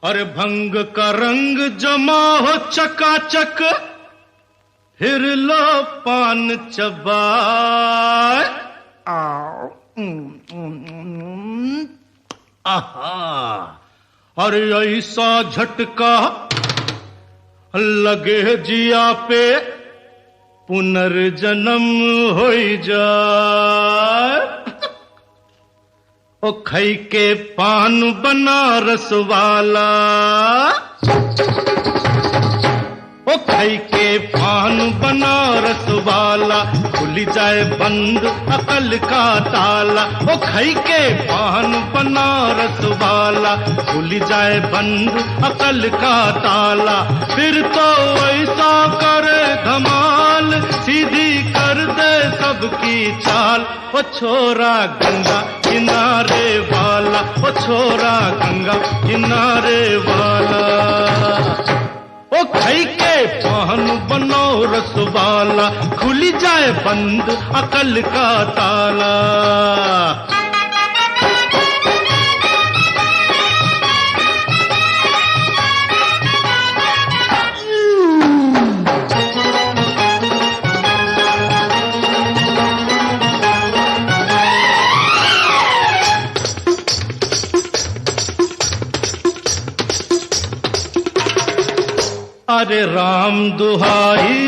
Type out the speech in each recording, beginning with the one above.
अरे भंग का रंग जमा हो चकाचक, फिर लो पान चबाए। आहा, अरे ऐसा झटका लगे जिया पे, पुनर्जन्म हो जाए। ओ खई के पान बनारस वाला, ओ खई के पान बनारस वाला, खुल जाए बंद अकल का ताला। ओ खई के पान बनारस वाला, खुल जाए बंद अकल का ताला। फिर तो ऐसा करे धमाल, सीधी कर दे सबकी चाल। ओ छोरा गंगा किनारे वाला, ओ छोरा गंगा किनारे वाला। ओ खई के पान बनारस वाला, खुल जाए बंद अकल का ताला। अरे राम दुहाई,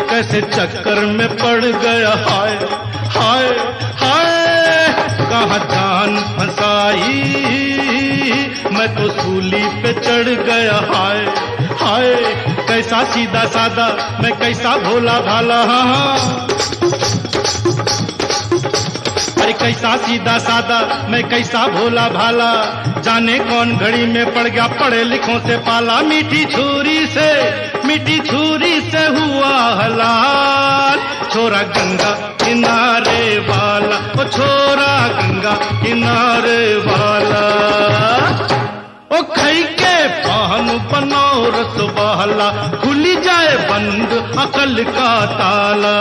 कैसे चक्कर में पड़ गया, हाय हाय हाय। कहाँ जान फंसाई, मैं तो सूली पे चढ़ गया, हाय हाय। कैसा सीधा सादा, मैं कैसा भोला भाला। अरे कैसा सीधा सादा, मैं कैसा भोला भाला। जाने कौन घड़ी में पड़ गया पढ़े लिखों से पाला। मीठी छुरी से हुआ हलाल। छोरा गंगा किनारे वाला, ओ छोरा गंगा किनारे वाला। ओ खई के पान बनारस वाला, खुल जाए बंद अकल का ताला।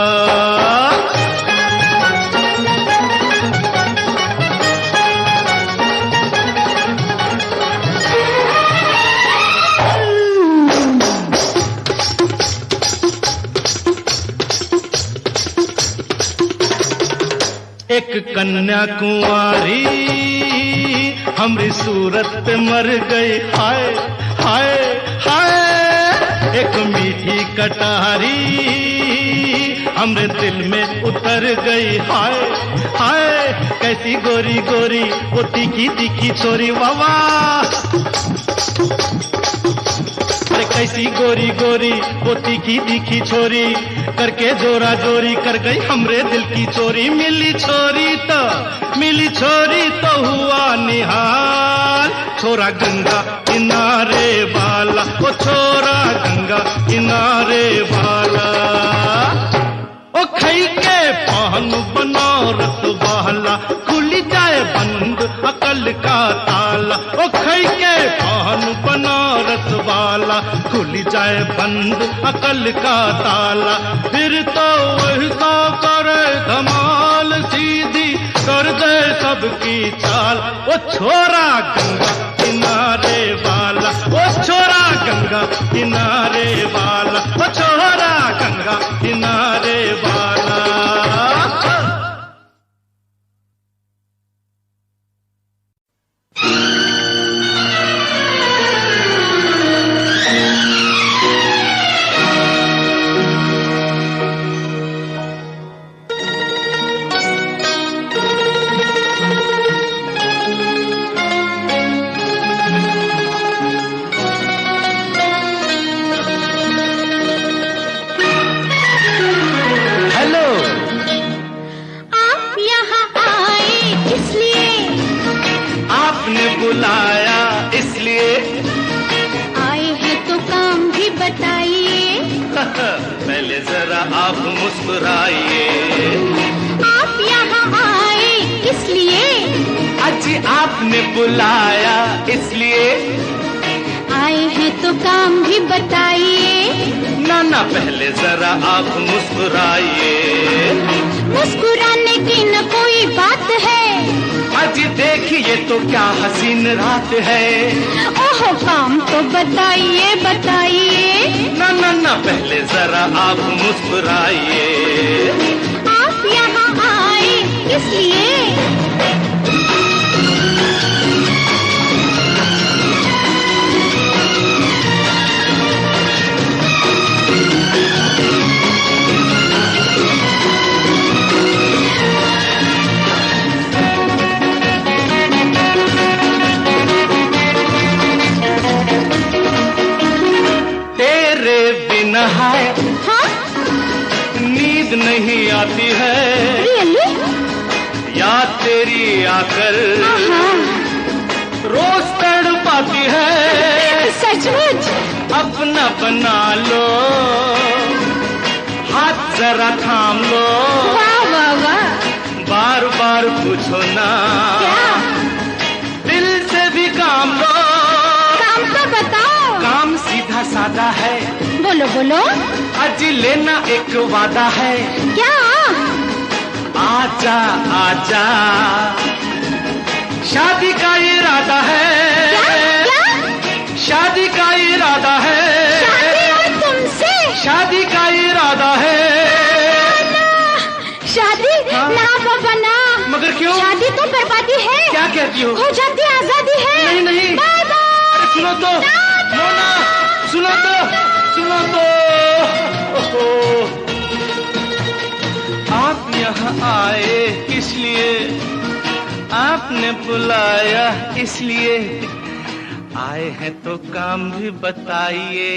एक कन्या कुंवारी हमरी सूरत पे मर गई, हाय हाय हाय। एक मीठी कटारी हमरे दिल में उतर गई, हाय हाय। कैसी गोरी गोरी वो तीखी तीखी छोरी, वावा। कैसी गोरी गोरी वो तीखी तीखी छोरी, करके जोरा जोरी कर गई हमरे दिल की चोरी। मिली छोरी तो हुआ निहाल। छोरा गंगा किनारे वाला, ओ छोरा गंगा किनारे वाला। ओ खई के पान बनारस वाला, खुल जाए बंद अकल का ताला। ओ खई के पान बनारस वाला, खुल जाए बंद अकल का ताला। फिर तो वैसा करे धमाल, सीधी कर दे सबकी चाल। ओ छोरा गंगा किनारे वाला, ओ छोरा गंगा किनारे वाला, ओ छोरा गंगा किनारे वाला। बुलाया इसलिए आए हैं तो काम भी बताइए। पहले जरा आप मुस्कुराइए। आप यहाँ आए इसलिए, अजी आपने बुलाया इसलिए आए हैं तो काम भी बताइए। ना पहले जरा आप मुस्कुराइए। मुस्कुराने की न कोई बात है, अजी देखिए तो क्या हसीन रात है। ओहो काम तो बताइए बताइए। ना ना ना पहले जरा आप मुस्कुराइए। आप यहाँ आए इसलिए। हाय हाँ? नींद नहीं आती है। Really? याद तेरी आकर हाँ। रोज तड़पाती है। सचमुच? अपना बना लो, हाथ जरा थाम लो। वाह वाह वाह। बार बार पूछो ना, क्या? दिल से भी काम लो। काम तो बताओ। काम सीधा सादा है। बोलो बोलो। आज लेना एक वादा है। क्या? आजा आजा, शादी का इरादा है। क्या? क्या? शादी का इरादा है। शादी और तुमसे? शादी का इरादा है। शादी? हाँ? ना बाबा ना। मगर क्यों? शादी तो बर्बादी है। क्या कहती हो? हो जाती आजादी है। नहीं नहीं। Bye bye. सुनो तो, मोना, सुनो तो, सुनो तो। ओहो। आप यहाँ आए इसलिए, आपने बुलाया इसलिए। आए हैं तो काम भी बताइए,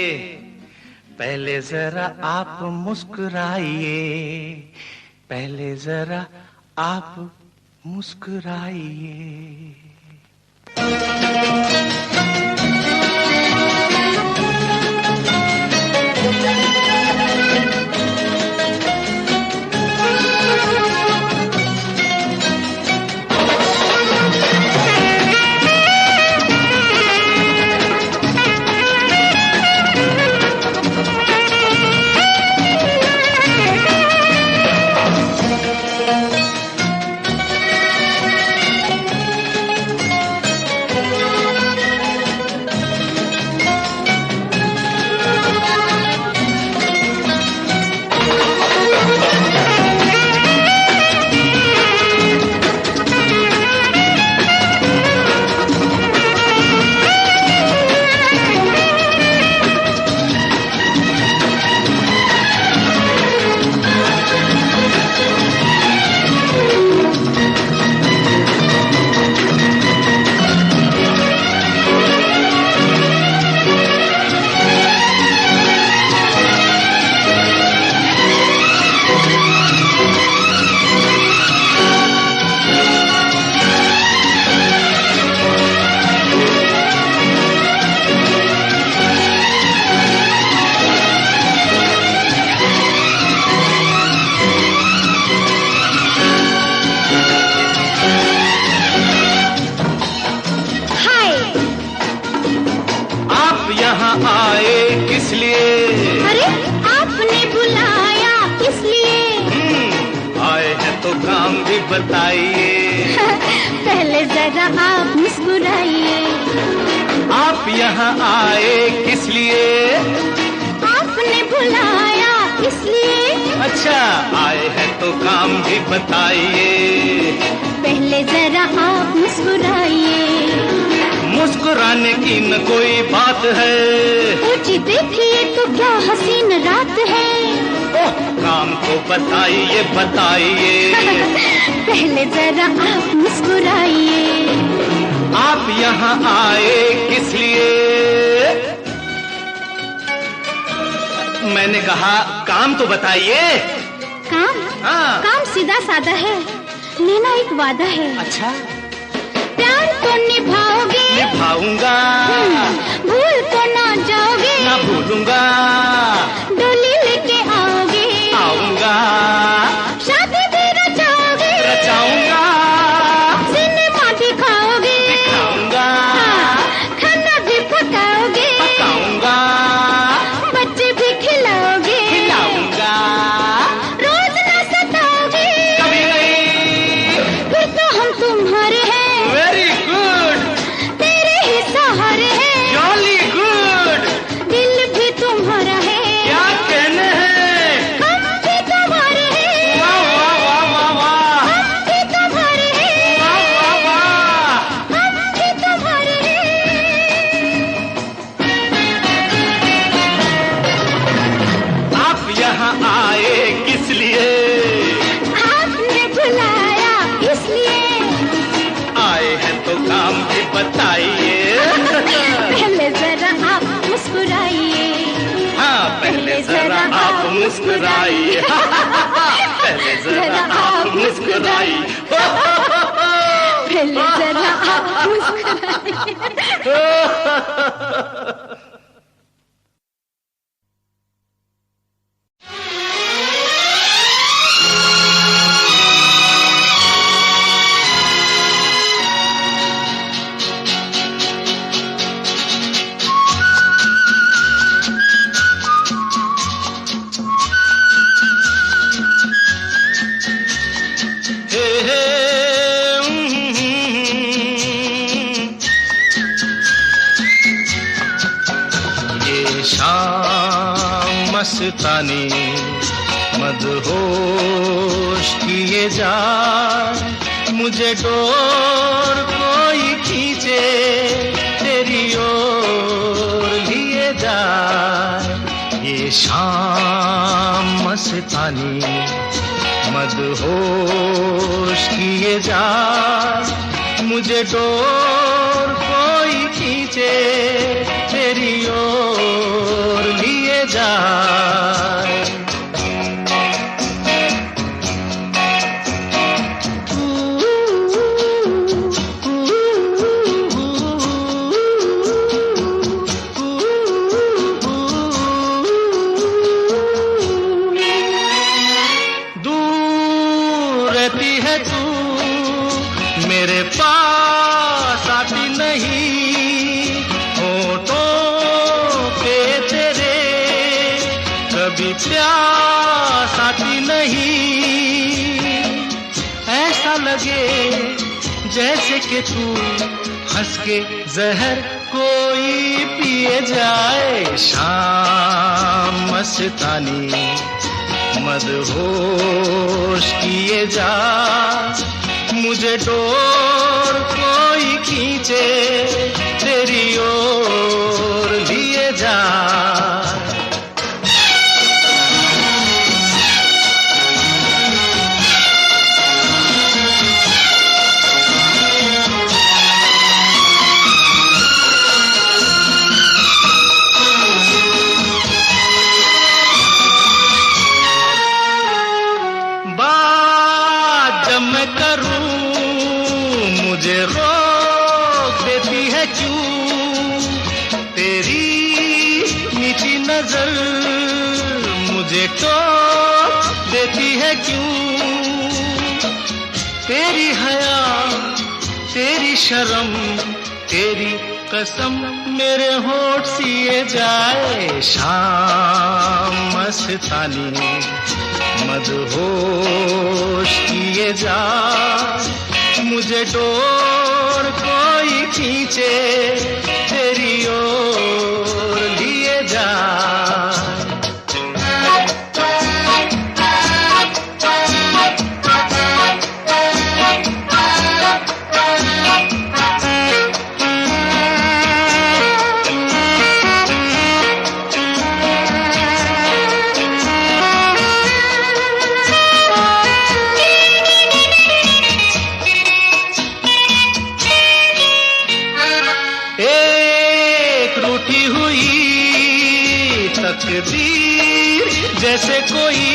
पहले जरा आप मुस्कुराइए। पहले जरा आप मुस्कुराइए। यहाँ आए किस लिए? अरे आपने बुलाया इसलिए। आए हैं तो काम भी बताइए। पहले जरा आप मुस्कुराइए। आप यहाँ आए किस लिए? आपने बुलाया इसलिए। अच्छा, आए हैं तो काम भी बताइए। पहले जरा आप मुस्कुराइए। मुस्कुराने की न कोई बात है। ऊंची देखिए तो क्या हसीन रात है। ओह, काम तो बताइए बताइए। पहले जरा आप मुस्कुराइए। आप यहाँ आए किस लिए? मैंने कहा काम तो बताइए। काम? हाँ। काम सीधा सादा है, लेना एक वादा है। अच्छा, प्यार तो निभाओगे? निभाऊंगा। भूल तो ना जाओगे? ना भूलूंगा। डोली लेके आओगे? आऊंगा। शादी भी रचाओगे? रचाऊंगा। सिनेमा दिखाओगे? दिखाऊंगा। खाना भी पकाओगे? पकाऊंगा। बच्चे भी खिलाओगे? खिलाऊंगा। रोज ना सताओगे? कभी नहीं। फिर तो हम तुम्हारे हैं। मुस्कुराई पहले जरा आप मुस्कुराई पहले जरा आप मुस्कुराई। मस्तानी मदहोश किए जा मुझे डोर कोई खींचे तेरी ओर लिए जा ये शाम मस्तानी मदहोश किए जा मुझे डोर कोई खींचे तेरी ओर लिए जा प्यास आती नहीं ऐसा लगे जैसे कि तू हंस के जहर कोई पिए जाए शाम मस्तानी मदहोश किए जा मुझे डोर कोई खींचे तेरी ओर लिए जा मुझे टोक देती है क्यों तेरी हया तेरी शर्म तेरी कसम मेरे होठ सिए जाए शाम मस्तानी मदहोश किए जा मुझे डोर कोई खींचे तेरी ओर लिए जा तकदीर जैसे कोई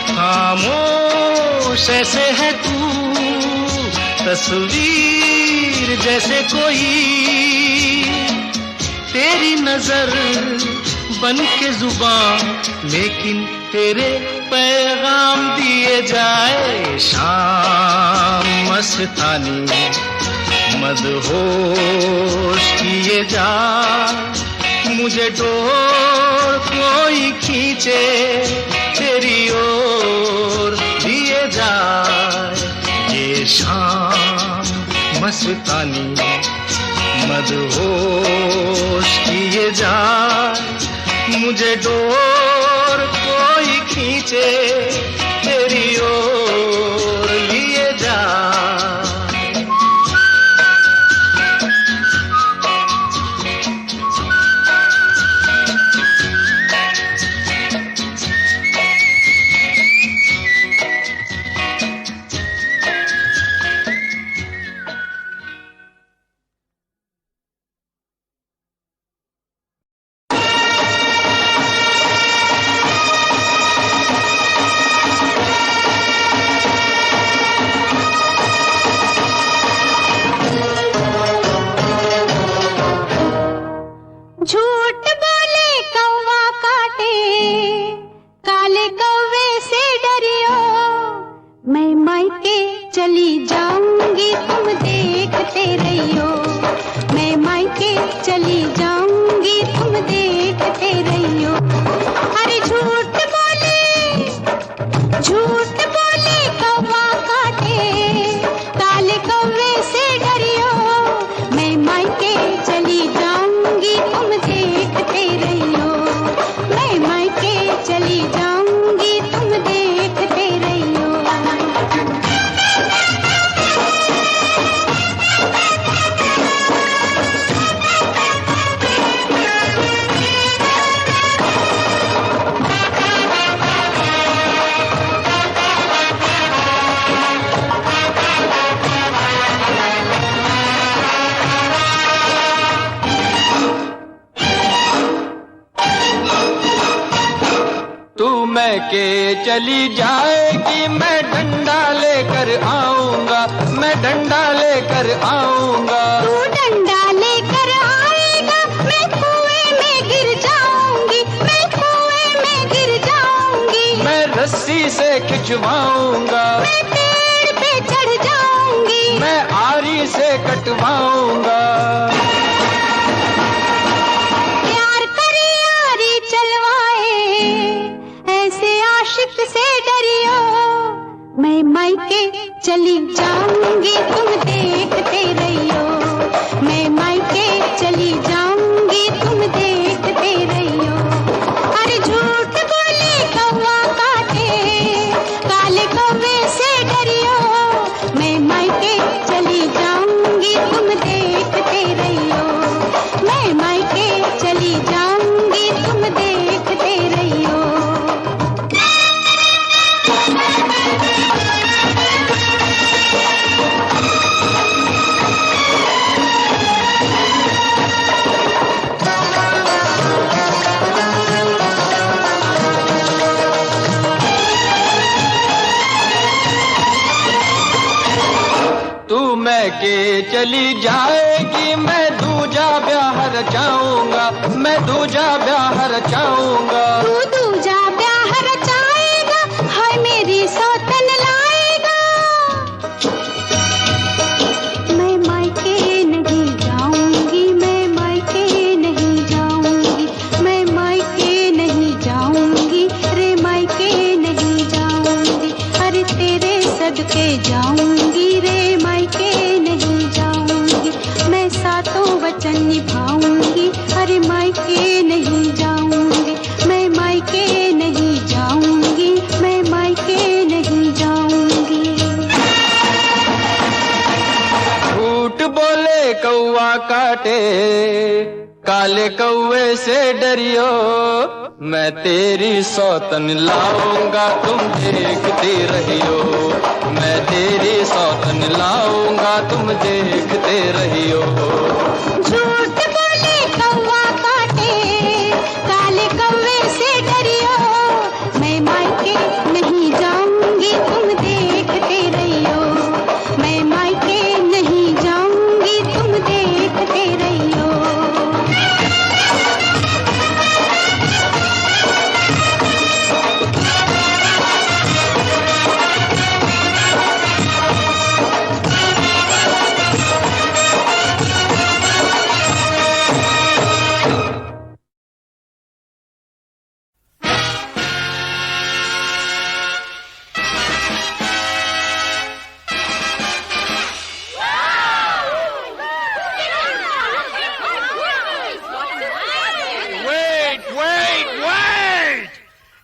खामोश ऐसे है तू तस्वीर जैसे कोई तेरी नजर बन के जुबान लेकिन तेरे पैगाम दिए जाए शाम मस्तानी मदहोश किए जा मुझे डोर कोई खींचे तेरी ओर लिए जा ये शाम मस्तानी मदहोश किए जा मुझे डोर कोई खींचे तेरी ओर लिए जा मायके चली जाऊंगी तुम देखते रहियो, मैं मायके चली जाऊंगी तुम देखते रहियो। अरे झूठ बोले कौवा काटे, काले कौवे से डरियो, मैं मायके चली जाऊंगी तुम देखते रहियो, मैं मायके चली जाऊंगी तुम देखते रहियो। के चली जाएगी मैं डंडा लेकर आऊंगा, मैं डंडा लेकर आऊंगा। तू डंडा लेकर आएगा, मैं कुएं में गिर जाऊंगी, मैं कुएं में गिर जाऊंगी। मैं रस्सी से खिंचवाऊंगा, मैं पेड़ पे चढ़ जाऊंगी, मैं आरी से कटवाऊंगा। से डरियो, मैं मायके चली जाऊंगी तुम देखते रहियो, मैं मायके चली जाऊंगी तुम देखते रहियो। अरे झूठ बोले कौवा काटे, काले कौवे से डरियो, मैं मायके चली जाऊंगी तुम देखते रहियो, मैं मायके चली जाऊंगी तुम देखते रहियो। के चली जाएगी मैं दूजा ब्याह रचाऊंगा, मैं दूजा ब्याह रचाऊंगा। तू दूजा ब्याह रचाएगा, हाय मेरी सौतन लाएगा। मैं मायके नहीं जाऊंगी, मैं मायके नहीं जाऊंगी, मैं मायके नहीं जाऊंगी रे, मायके नहीं जाऊंगी। अरे तेरे सदके जाऊंगी रे, मायके नहीं जाऊंगी, मैं सातों वचन निभाऊंगी। अरे मायके नहीं जाऊंगी, मैं मायके नहीं जाऊंगी, मैं मायके नहीं जाऊंगी। झूठ बोले कौवा काटे, काले कौवे से डरियो, मैं तेरी सौतन लाऊंगा तुम देखते रहियो, मैं तेरी सौतन लाऊंगा तुम देखते रहियो। झूठ बोले कौवा काटे, काले कौवे से डरियो, मैं मायके नहीं जाऊंगी तुम देखते रहियो, मैं मायके नहीं जाऊंगी तुम देखते रहियो।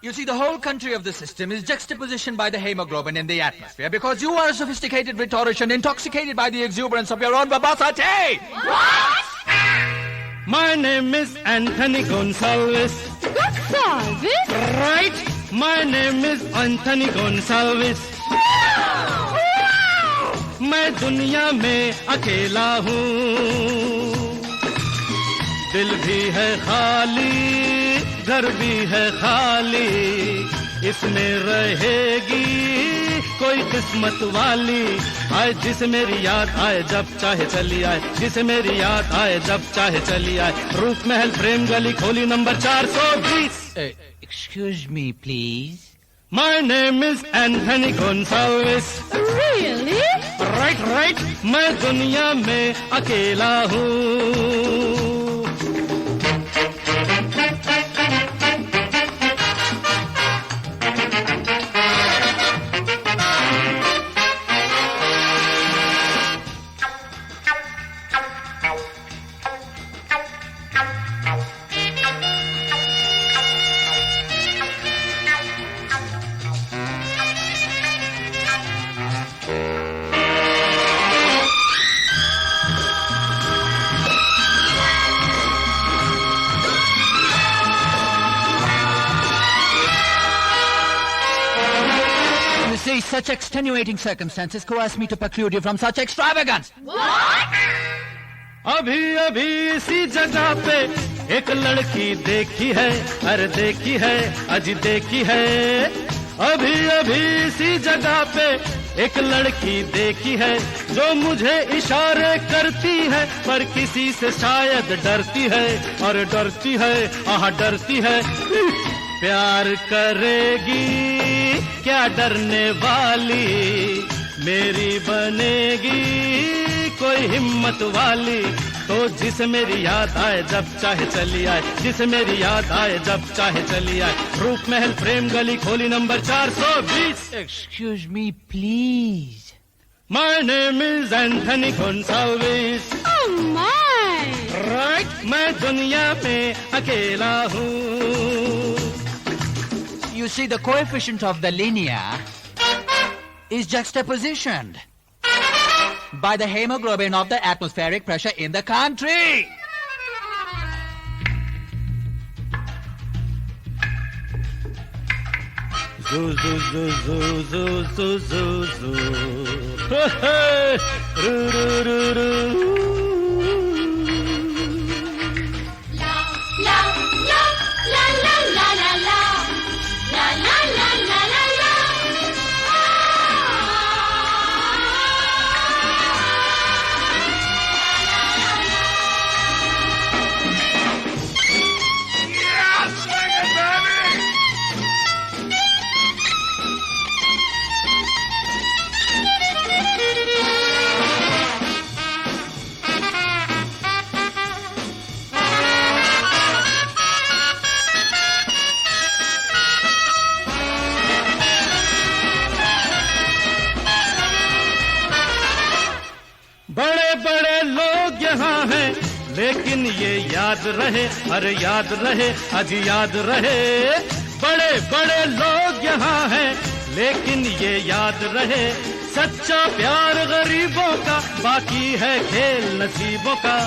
You see, the whole country of the system is juxtapositioned by the hemoglobin in the atmosphere because you are a sophisticated rhetorician intoxicated by the exuberance of your own verbosity. What? My name is Anthony Gonsalves. Gonsalves? Right? My name is Anthony Gonsalves. मैं दुनिया में अकेला हूँ, दिल भी है खाली, घर भी है खाली, इसमें रहेगी कोई किस्मत वाली। आए जिसे मेरी याद आए जब चाहे चली आए, जिसे मेरी याद आए जब चाहे चली आए। रूप महल प्रेम गली खोली number 420। Excuse me, please. My name is Anthony Gonsalves. Really? Right, right. मैं दुनिया में अकेला हूँ. See, such extenuating circumstances coerce me to preclude you from such extravagance. अभी अभी इसी जगह पे एक लड़की देखी है, अरे देखी है, अजी देखी है. अभी अभी इसी जगह पे एक लड़की देखी है जो मुझे इशारे करती है, पर किसी से शायद डरती है, और डरती है, आह डरती है. प्यार करेगी क्या डरने वाली, मेरी बनेगी कोई हिम्मत वाली. तो जिसे मेरी याद आए जब चाहे चली आए, जिसे मेरी याद आए जब चाहे चली आए. रूप महल प्रेम गली खोली number 420. Excuse me, please. My name is Anthony Gonsalves. Oh my! Right, मैं दुनिया में अकेला हूँ. You see, the coefficient of the linear is juxtapositioned by the hemoglobin of the atmospheric pressure in the country. Zoo, zoo, zoo, zoo, zoo, zoo, zoo, zoo. Hey, roo, roo, roo, roo. La la la la la la la la la la la la la la. बड़े बड़े लोग यहाँ हैं, लेकिन ये याद रहे, अरे याद रहे, अजी याद रहे. बड़े बड़े लोग यहाँ हैं, लेकिन ये याद रहे, सच्चा प्यार गरीबों का, बाकी है खेल नसीबों का,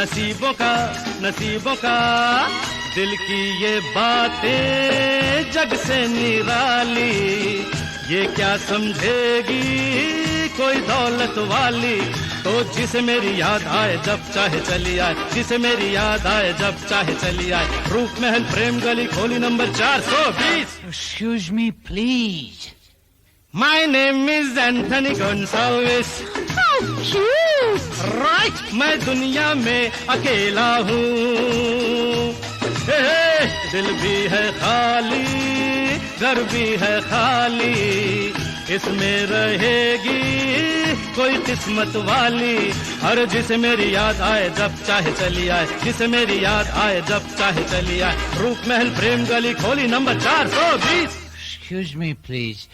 नसीबों का, नसीबों का. दिल की ये बातें जग से निराली, ये क्या समझेगी कोई दौलत वाली. तो जिसे मेरी याद आए जब चाहे चली आए, जिसे मेरी याद आए जब चाहे चली आए. रूप महल प्रेम गली खोली number 420. Excuse me, please. My name is Anthony Gonsalves. How cute! Right, मैं दुनिया में अकेला हूँ. दिल भी है खाली, घर भी है खाली, इसमें रहेगी कोई किस्मत वाली. हर जिसे मेरी याद आए जब चाहे चली आए, जिसे मेरी याद आए जब चाहे चली आए. रूप महल प्रेम गली खोली number 420. Excuse me, please.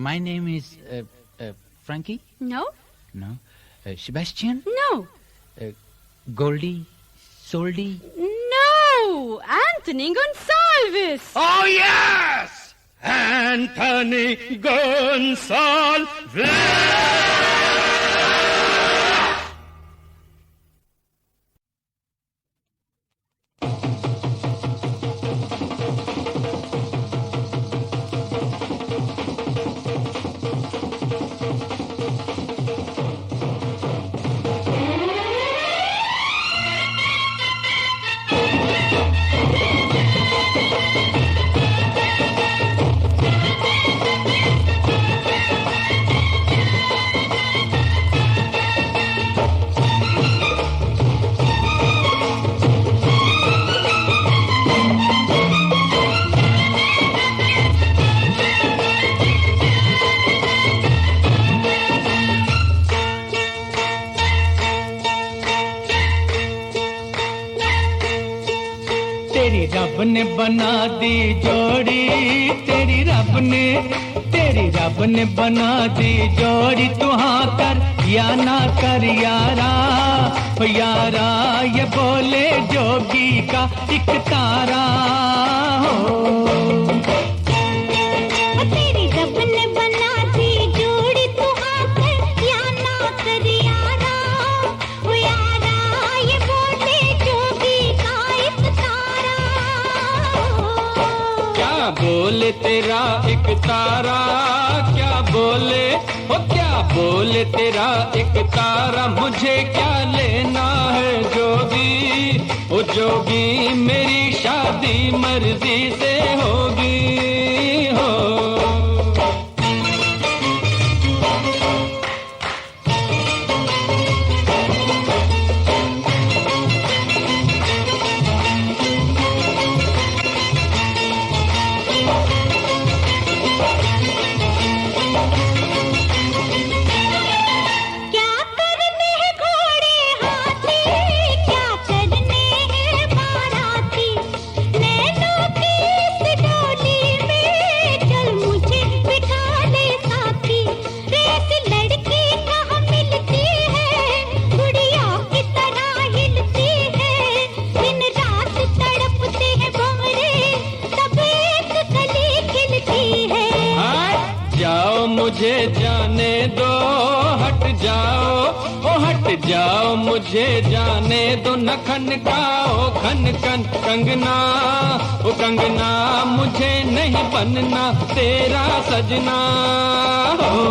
My name is Frankie? No? No. Sebastian? No. Goldie? Soldy? No! Anthony Gonsalves! Oh yes! Anthony Gonsalves! रब ने बना दी जोड़ी, तेरी रब ने बना दी जोड़ी। तू हाँ कर या ना कर यारा, ओ यारा ये बोले जोगी का एक तारा हो। तेरी रब ने बना दी जोड़ी, तू हाँ कर या ना कर यारा, ओ यारा ये बोले जोगी का एक तारा। क्या बोले तेरा एक तारा, क्या बोले ओ क्या बोले तेरा एक तारा। मुझे क्या लेना है जोगी, ओ जोगी मेरी शादी मर्जी से होगी हो। मुझे जाने दो, हट जाओ ओ हट जाओ, मुझे जाने दो। न खनकाओ खन खन कंगना, ओ कंगना मुझे नहीं बनना तेरा सजना हो।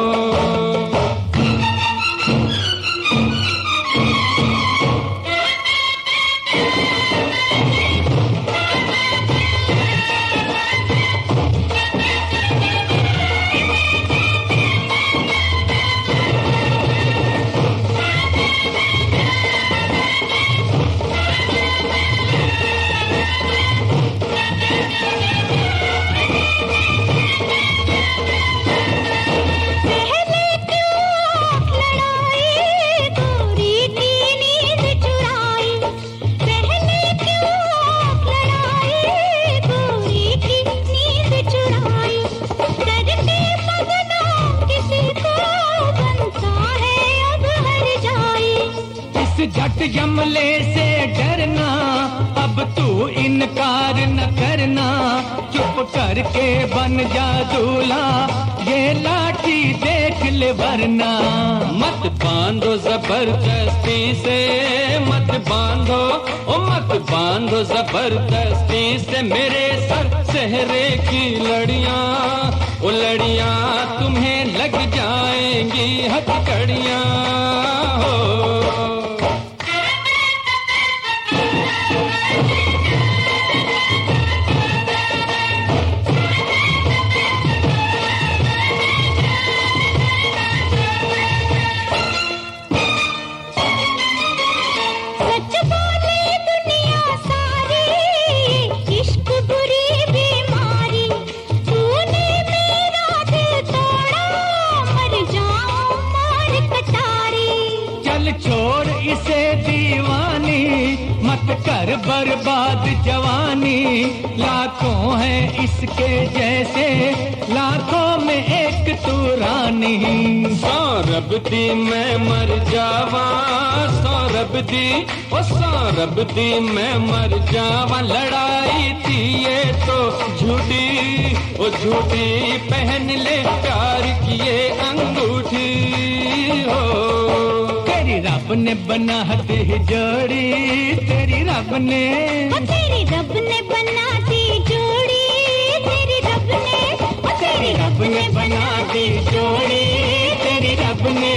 झट यमले से डरना, अब तू इनकार न करना। चुप करके बन जा दूल्हा, ये लाठी देख ले वरना। मत बांधो जबरदस्ती से, मत बांधो ओ मत बांधो जबरदस्ती से मेरे सर सेहरे की लड़ियां, ओ लड़ियां तुम्हें लग जाएंगी हथकड़ियां हो। छोड़ इसे दीवानी, मत कर बर्बाद जवानी। लाखों हैं इसके जैसे, लाखों में एक तू रानी। सौरभ दी मैं मर जावा, सौरभ दी ओ सौरभ दी मैं मर जावा। लड़ाई थी ये तो झूठी, ओ झूठी पहन ले प्यार किए अंगूठी हो। तेरी रब ने बना दी जोड़ी, तेरी रब ने बना दी जोड़ी, तेरी रब ने बना दी जोड़ी, तेरी रब ने।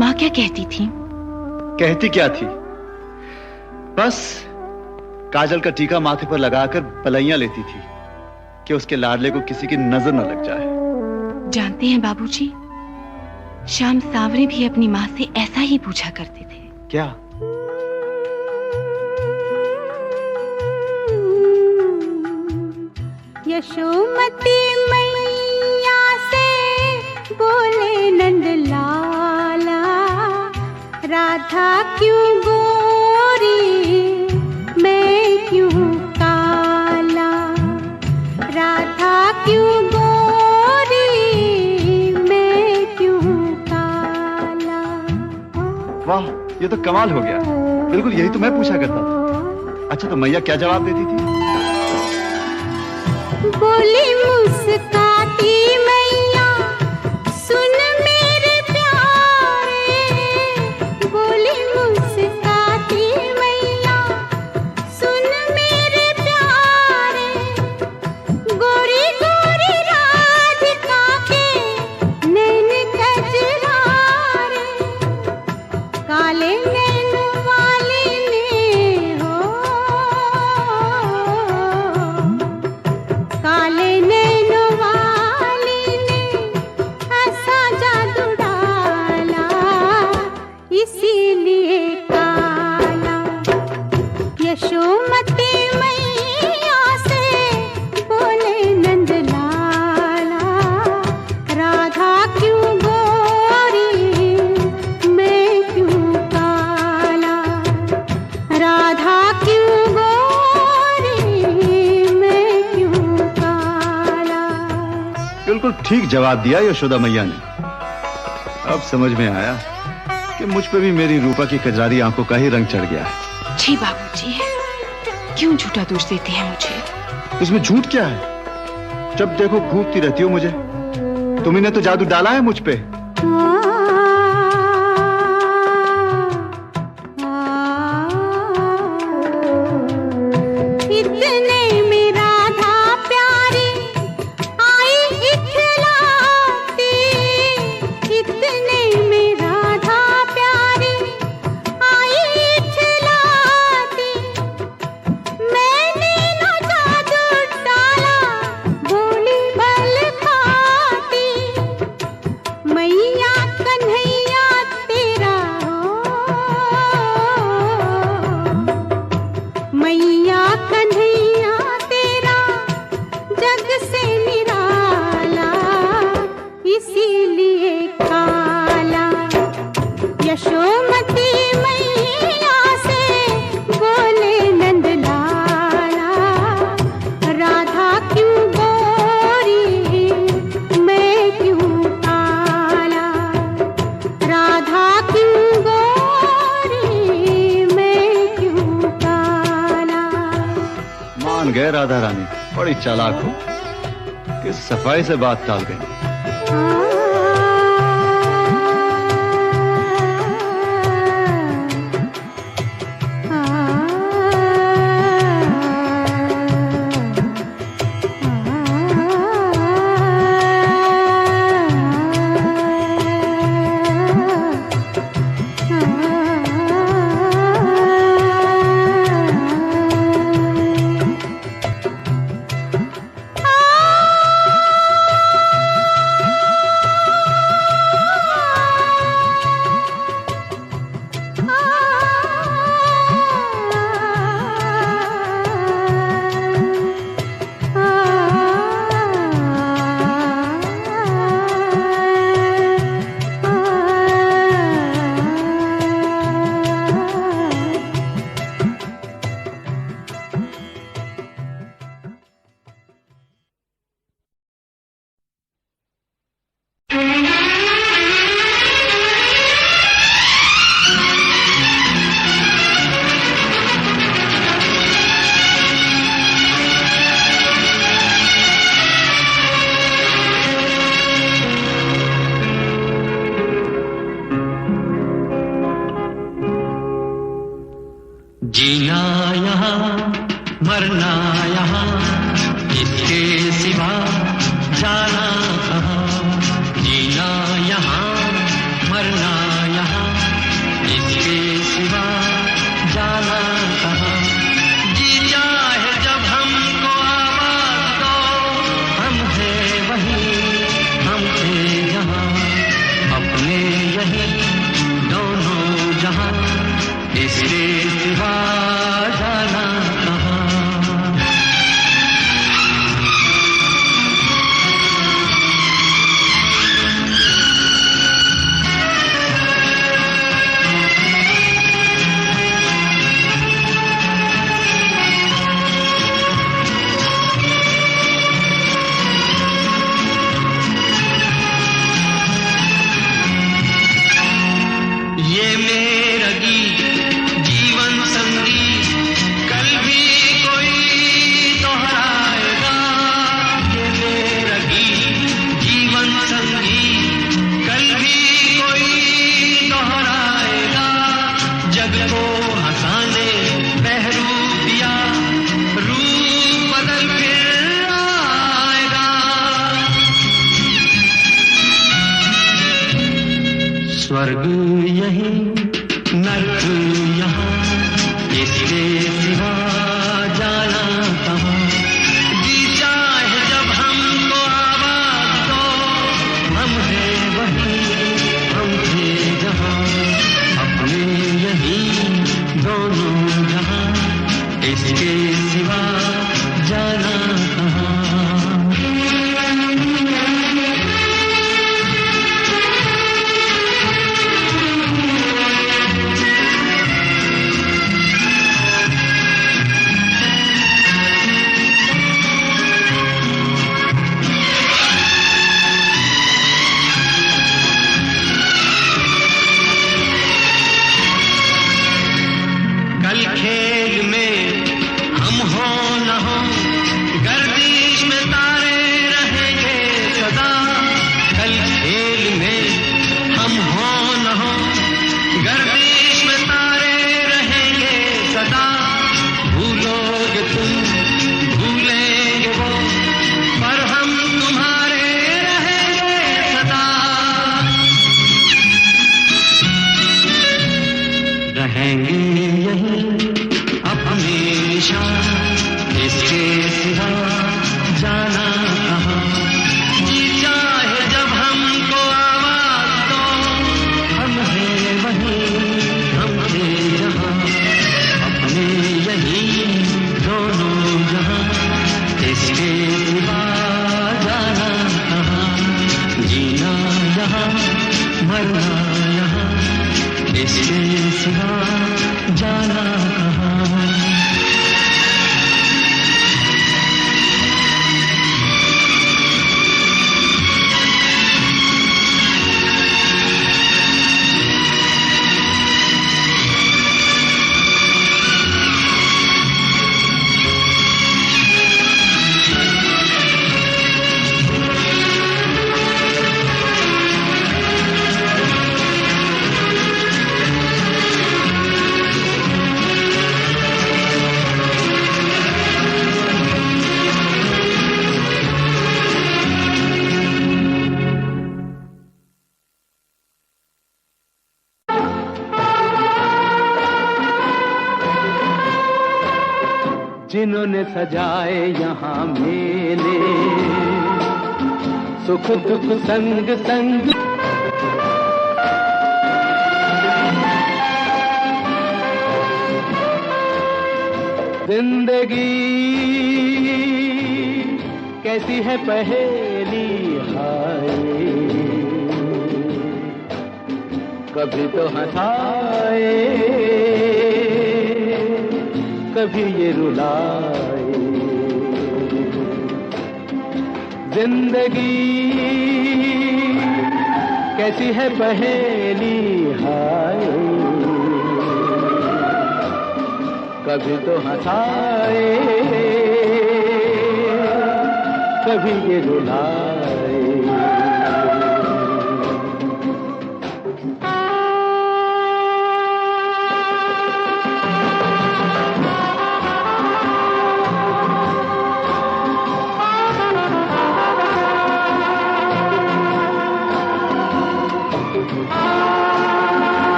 माँ क्या कहती थी? कहती क्या थी, बस काजल का टीका माथे पर लगाकर पलैया लेती थी कि उसके लाडले को किसी की नजर न लग जाए। जानते हैं बाबूजी, श्याम सांवरे भी अपनी माँ से ऐसा ही पूछा करते थे। क्या? यशोमती मैया से बोले नंद लाला, राधा क्यों गोरी मैं क्यों काला, राधा क्यों गोरी मैं क्यों काला। वाह, ये तो कमाल हो गया। बिल्कुल यही तो मैं पूछा करता था। अच्छा, तो मैया क्या जवाब देती थी? बोली मुस्काती मैया, सुन मेरे प्यारे, बोली मुस्काती मैया, सुन मेरे प्यारे, गोरी गोरी राधिका के नैन कजरारे, काले नैन वाले ने हो, काले नैन वाली ने ऐसा जादू डाला, इसीलिए काला। यशोमती मैया से बोले नंद लाला, राधा क्यों गोरी मैं क्यों काला, राधा क्यों गोरी मैं क्यों काला। बिल्कुल ठीक जवाब दिया यशोदा मैया ने। अब समझ में आया कि मुझ पे भी मेरी रूपा की कजरारी आंखों का ही रंग चढ़ गया है। जी बाबूजी, क्यों झूठा दोष देते हैं मुझे? इसमें झूठ क्या है? जब देखो घूरती रहती हो मुझे। तुम्ही ने तो जादू डाला है मुझ पे। इतने में राधा प्यारी आई इखलाती, इतने में राधा प्यारी आई इखलाती, मैंने न जादू डाला भोली बल खाती, मैया कन्हैया तेरा हो, मैया कन्हैया तेरा जग से निराला, इसीलिए काला। यशोमती मैया से बोले नंद लाला, राधा क्यों गोरी मैं क्यों काला, राधा क्यों गोरी मैं क्यों काला। मान गए राधा रानी, बड़ी चालाक हो कि सफाई से बात टाल गई। जीना यहाँ मरना यहाँ, इसके सिवा जाना कहाँ। जीना यहाँ मरना यहाँ, इसके सिवा जाना कहाँ। जी रहे दोनों जहां, इसके सिवा जाना कहाँ। ये मेरा गीत जीवन संगीत कल भी कोई दोहराएगा। ये मेरा गीत जीवन संगीत कल भी कोई दोहराएगा। जग को हंसाने बहरूप दिया, रूप बदल फिर आएगा। स्वर्ग यही नर्क यहाँ, इसके सिवा जाना कहाँ। जी चाहे जब हमको आवाज दो, हम हैं वही हम थे जहाँ, अपने यही दोनों जहाँ, इसके सिवा जाना कहाँ। कल खेल में हम हो न हो, गर्दिश में तारे रहेंगे सदा। कल खेल में हम हो न हो, गर्दिश में तारे रहेंगे सदा। भूलोगे तुम भूलेंगे वो, पर हम तुम्हारे रहेंगे सदा। रहेंगे यही अपने निशान, इसके सिवा जाना कहाँ। जी चाहे जब हमको आवाज दो, हम हैं वही हम थे जहाँ, अपने यही दोनों जहाँ, इसके सिवा जाना कहाँ। जीना यहाँ मरना यहाँ, इसके सिवा जाना कहाँ। जिन्होंने सजाए यहाँ मेले, सुख दुख संग संग। जिंदगी कैसी है पहेली हाय, कभी तो हंसाए कभी ये रुलाए। जिंदगी कैसी है पहेली हाय, कभी तो हंसाए कभी ये रुलाए।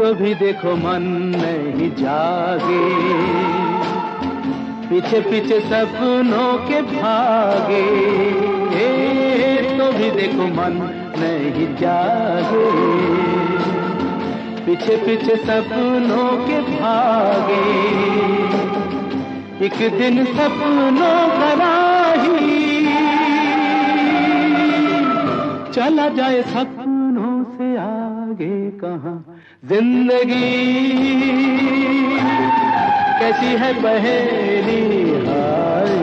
तो भी देखो मन नहीं जागे, पीछे पीछे सपनों के भागे, तो भी देखो मन नहीं जागे, पीछे पीछे सपनों के भागे, एक दिन सपनों का राही चला जाए सपनों से आगे कहाँ। जिंदगी कैसी है पहेली हाय,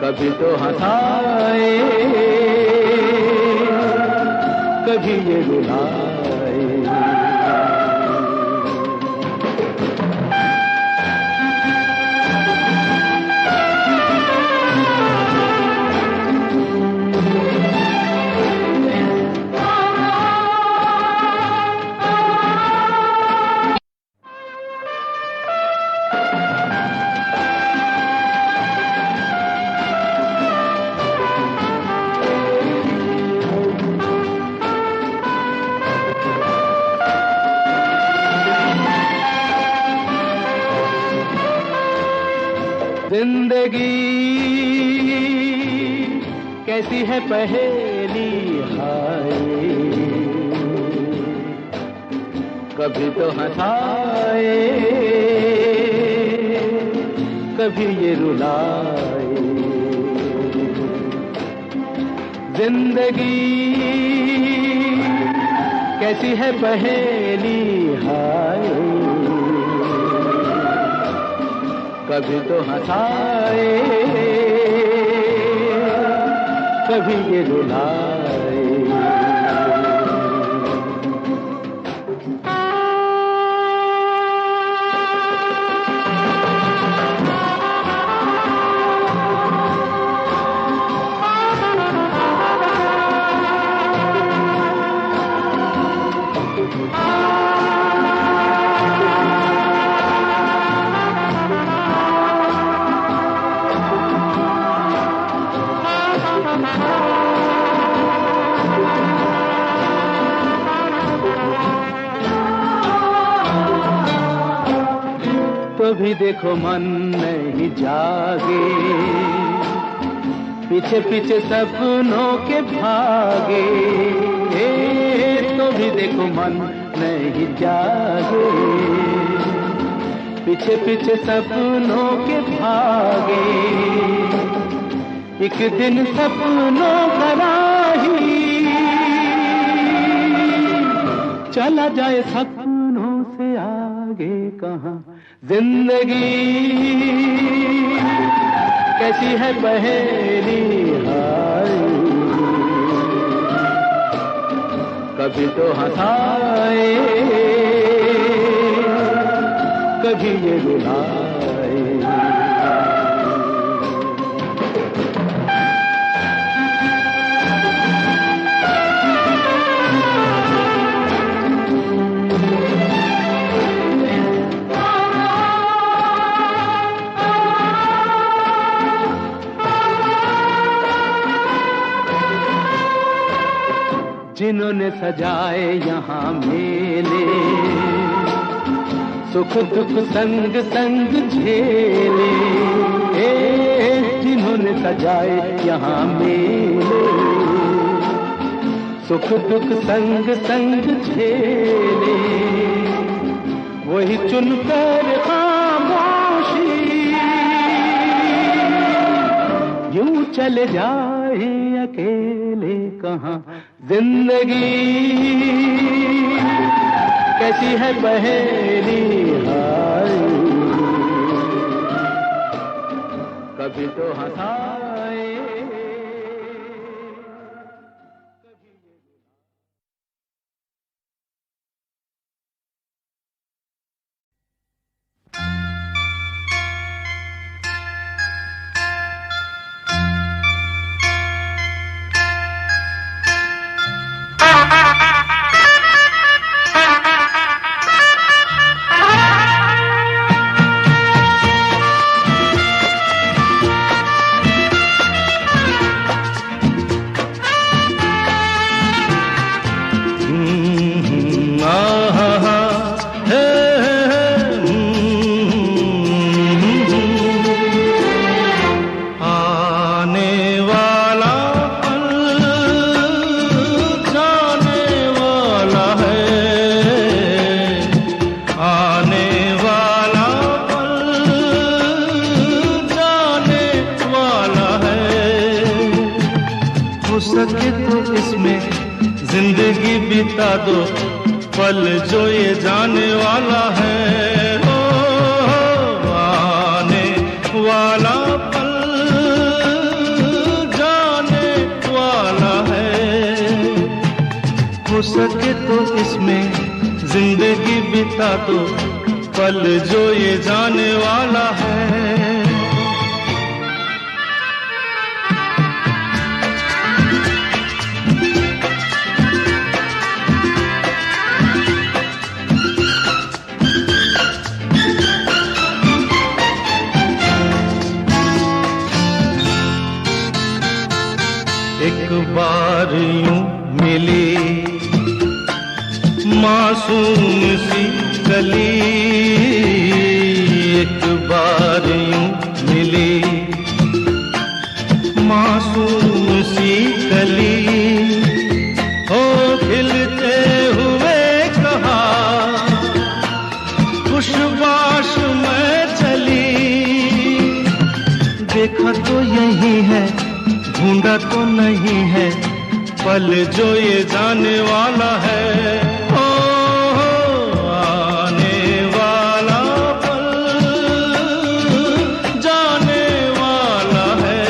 कभी तो हंसाए कभी ये रुलाए। जिंदगी कैसी है पहेली हाय, कभी तो हंसाए कभी ये रुलाए। जिंदगी कैसी है पहेली हाय, कभी तो हंसाए कभी ये रुलाए। तो भी देखो मन नहीं जागे, पीछे पीछे सपनों के भागे, तो भी देखो मन नहीं जागे, पीछे पीछे सपनों के भागे, एक दिन सपनों का राही चला जाए सपनों से आगे कहाँ। जिंदगी कैसी है पहेली हाय, कभी तो हंसाए कभी ये रुलाए। जिन्होंने सजाए यहाँ मेले, सुख दुख संग संग झेले, जिन्होंने सजाए यहाँ मेले, सुख दुख संग संग झेले, वही चुनकर खामोशी यूं चले जाए अकेले कहाँ। जिंदगी कैसी है पहेली हाय, कभी तो हंसाए तो इसमें जिंदगी बिता दो, पल जो ये जाने वाला है, हो आने वाला पल जाने वाला है। हो सके तो इसमें जिंदगी बिता दो, पल जो ये जाने वाला है। एक बार यूं मिली मासूम सी कली, एक बार यूं मिली मासूम सी कली, हो खिलते हुए कहा खुशबाश में चली, देखा तो यही है ढूंढा तो नहीं है, पल जो ये जाने वाला है, ओ आने वाला पल जाने वाला है।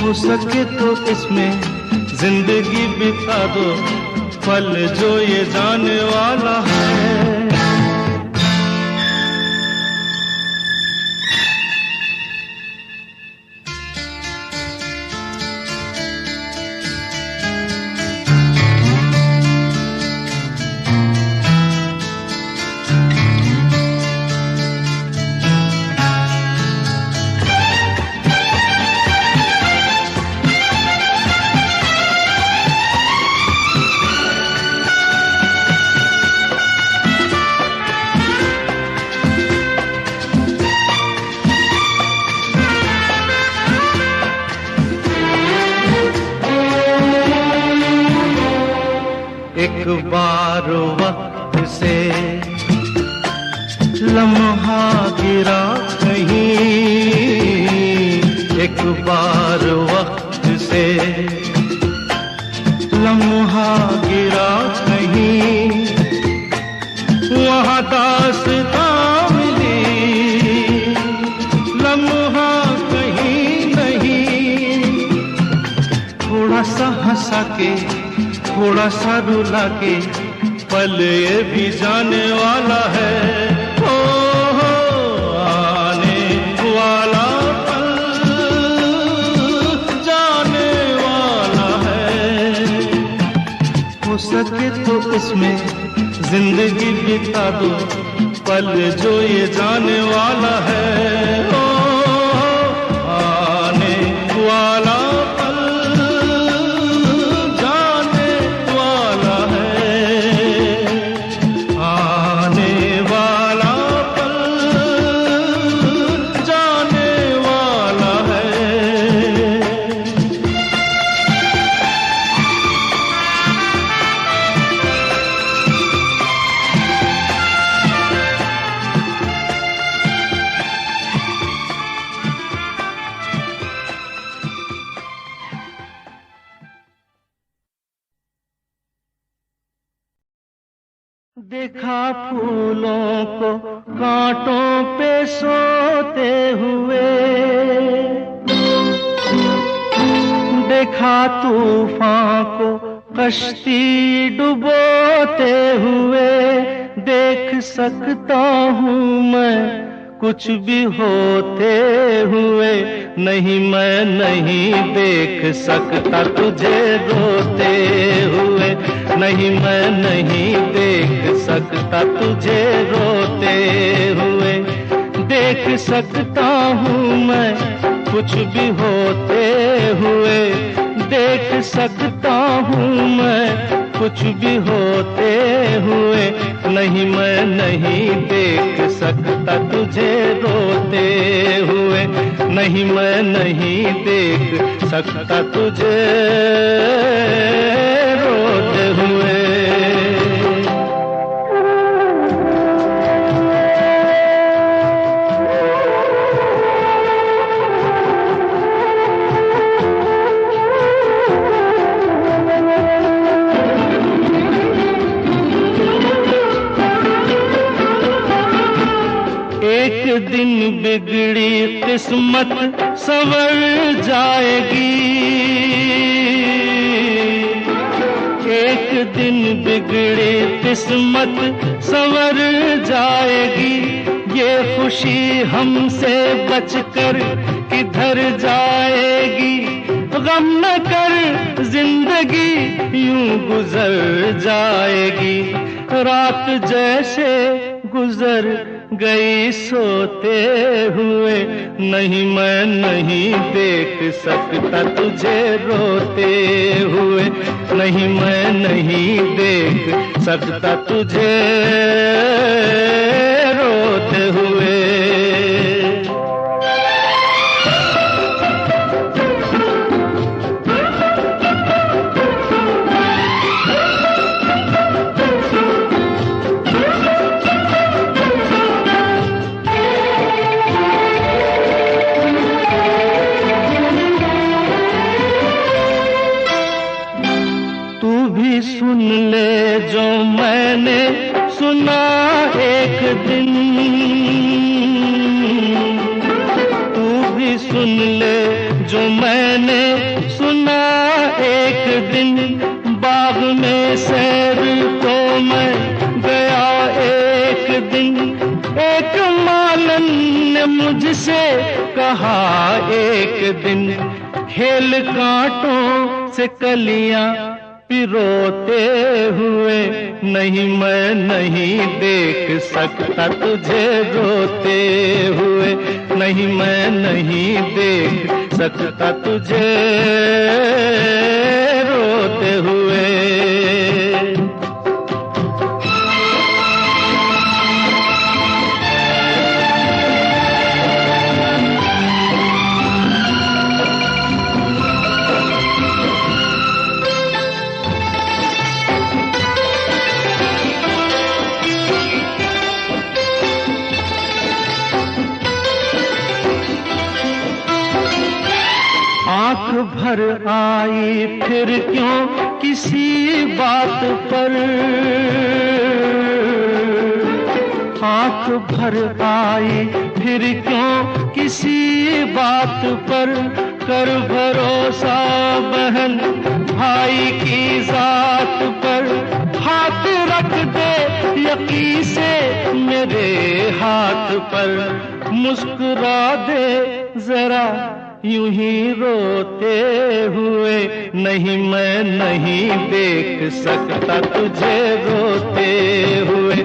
हो सके तो इसमें जिंदगी बिता दो, पल जो ये जाने वाला है। एक बार वक्त से लम्हा गिरा कहीं, एक बार वक्त से लम्हा गिरा कहीं, वहाँ दास्तां मिली लम्हा कहीं नहीं, थोड़ा सा हंसा के थोड़ा सा रुला के, पल ये भी जाने वाला है, ओ आने वाला पल जाने वाला है। हो सके तो इसमें जिंदगी बिता दो, पल जो ये जाने वाला है, ओ आने वाला देखा फूलों को कांटों पे सोते हुए, देखा तूफान को कश्ती डुबोते हुए, देख सकता हूँ मैं कुछ भी होते हुए, नहीं मैं नहीं देख सकता तुझे रोते हुए, नहीं मैं नहीं देख सकता तुझे रोते हुए, देख सकता हूँ मैं कुछ भी होते हुए, देख सकता हूँ मैं कुछ भी होते हुए, नहीं मैं नहीं देख सकता तुझे रोते हुए, नहीं मैं नहीं देख सकता तुझे रोते हुए। दिन बिगड़ी किस्मत संवर जाएगी, एक दिन बिगड़ी किस्मत संवर जाएगी। ये खुशी हमसे बचकर किधर जाएगी, गम न कर जिंदगी यूं गुजर जाएगी। रात जैसे गुजर गई सोते हुए, नहीं मैं नहीं देख सकता तुझे रोते हुए, नहीं मैं नहीं देख सकता तुझे रोते हुए। सुन ले जो मैंने सुना एक दिन, तू भी सुन ले जो मैंने सुना एक दिन। बाग में सैर को मैं गया एक दिन, एक मालन ने मुझसे कहा एक दिन, खेल कांटों से कलियां पिरोते हुए, नहीं मैं नहीं देख सकता तुझे रोते हुए, नहीं मैं नहीं देख सकता तुझे रोते हुए। आँख भर आई फिर क्यों किसी बात पर, आँख भर आई फिर क्यों किसी बात पर। कर भरोसा बहन भाई की जात पर, हाथ रख दे यकी से मेरे हाथ पर। मुस्कुरा दे जरा यूं ही रोते हुए, नहीं मैं नहीं देख सकता तुझे रोते हुए,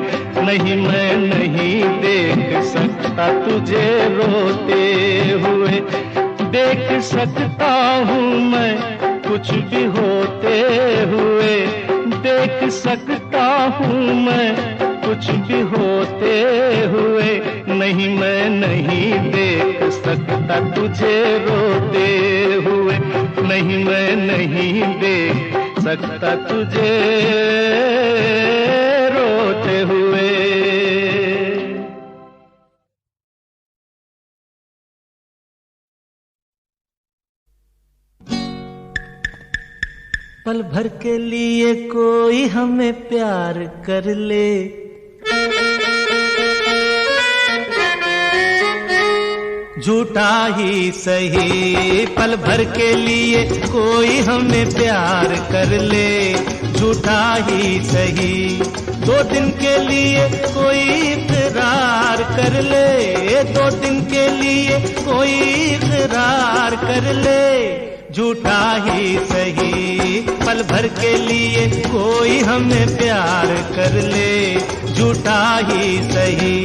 नहीं मैं नहीं देख सकता तुझे रोते हुए। देख सकता हूँ मैं कुछ भी होते हुए, देख सकता हूँ मैं कुछ भी होते हुए, नहीं मैं नहीं देख सकता तुझे रोते हुए, नहीं मैं नहीं देख सकता तुझे रोते हुए। पल भर के लिए कोई हमें प्यार कर ले, झूठा ही सही। पल भर के लिए कोई हमें प्यार कर ले, झूठा ही सही। 2 दिन के लिए कोई इकरार कर ले, 2 दिन के लिए कोई इकरार कर ले, झूठा ही सही। पल भर के लिए कोई हमें प्यार कर ले, झूठा ही सही।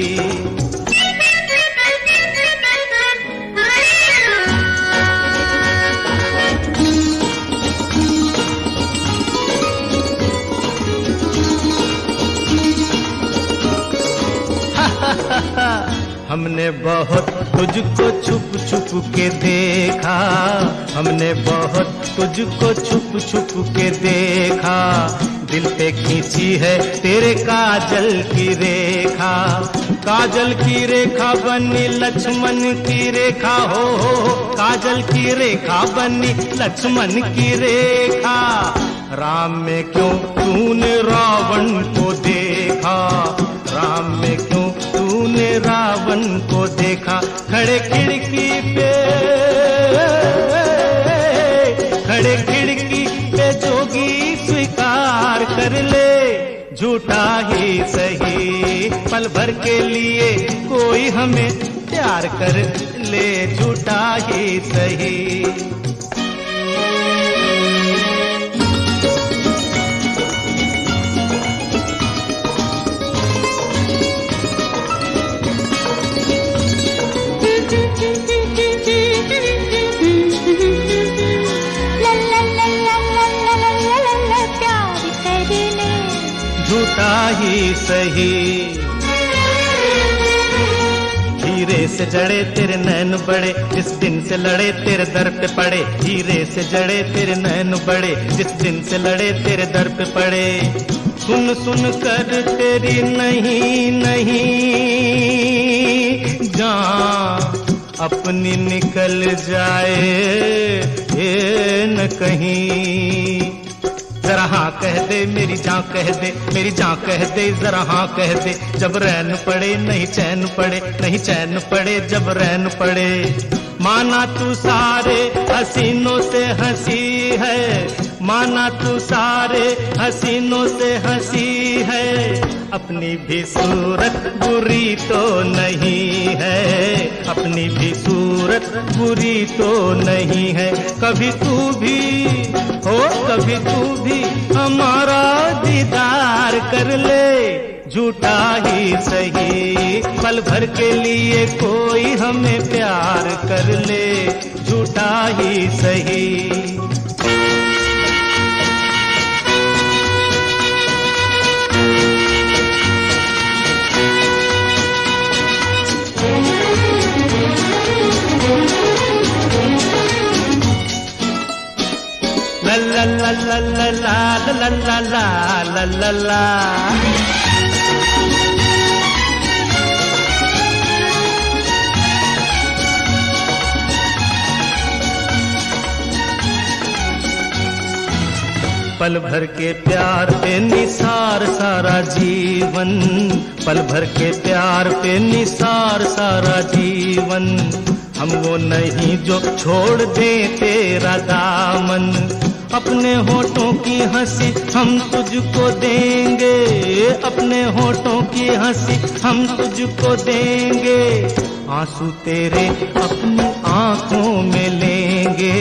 हमने बहुत तुझको छुप छुप के देखा, हमने बहुत तुझको छुप छुप के देखा। दिल पे खींची है तेरे काजल की रेखा, काजल की रेखा बनी लक्ष्मण की रेखा, हो काजल की रेखा बनी लक्ष्मण की रेखा। राम में क्यों तूने रावण को देखा, राम में क्यों तूने रावण को देखा। देखा खड़े खिड़की पे, खड़े खिड़की पे जोगी स्वीकार कर ले, झूठा ही सही पल भर के लिए कोई हमें प्यार कर ले, झूठा ही सही। झूठा ही सही। हीरे से जड़े तेरे नैन बड़े, जिस दिन से लड़े तेरे दर पे पड़े, हीरे से जड़े तेरे नैन बड़े, जिस दिन से लड़े तेरे दर पे पड़े। सुन सुन कर तेरी नहीं नहीं जान अपनी निकल जाए ये न कहीं। जरा हाँ कह दे मेरी जान कह दे, मेरी जान कह दे जरा हाँ कह दे, जब रैन पड़े नहीं चैन पड़े, नहीं चैन पड़े जब रैन पड़े। माना तू सारे हसीनों से हंसी है, माना तू सारे हसीनों से हंसी है, अपनी भी सूरत बुरी तो नहीं है, अपनी भी सूरत बुरी तो नहीं है। कभी तू भी हो कभी तू भी हमारा दीदार कर ले, झूठा ही सही पल भर के लिए कोई हमें प्यार कर ले, झूठा ही सही। La la la la la la la la la la la। पल भर के प्यार पे निसार सारा जीवन, पल भर के प्यार पे निसार सारा जीवन। हम वो नहीं जो छोड़ दे तेरा दामन, अपने होठों की हंसी हम तुझको देंगे, अपने होठों की हंसी हम तुझको देंगे। आंसू तेरे अपनी आंखों में लेंगे,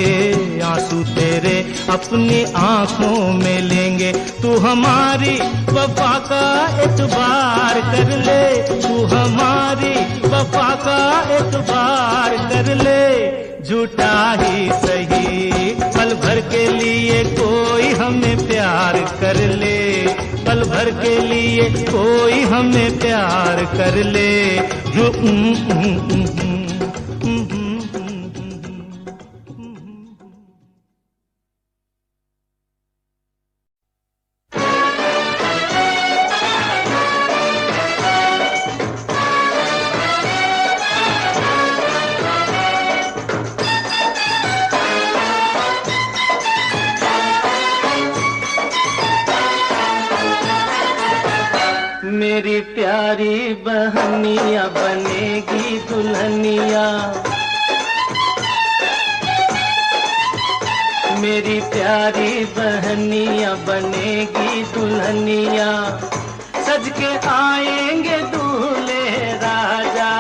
आंसू तेरे अपनी आंखों में लेंगे। तू हमारी वफा का एतबार कर ले, तू हमारी वफा का एतबार कर ले, झूठा ही सही पल भर के लिए कोई हमें प्यार कर ले, पल भर के लिए कोई हमें प्यार कर ले। मेरी प्यारी बहनिया बनेगी दुल्हनिया, मेरी प्यारी बहनिया बनेगी दुल्हनिया। सज के आएंगे दूल्हे राजा,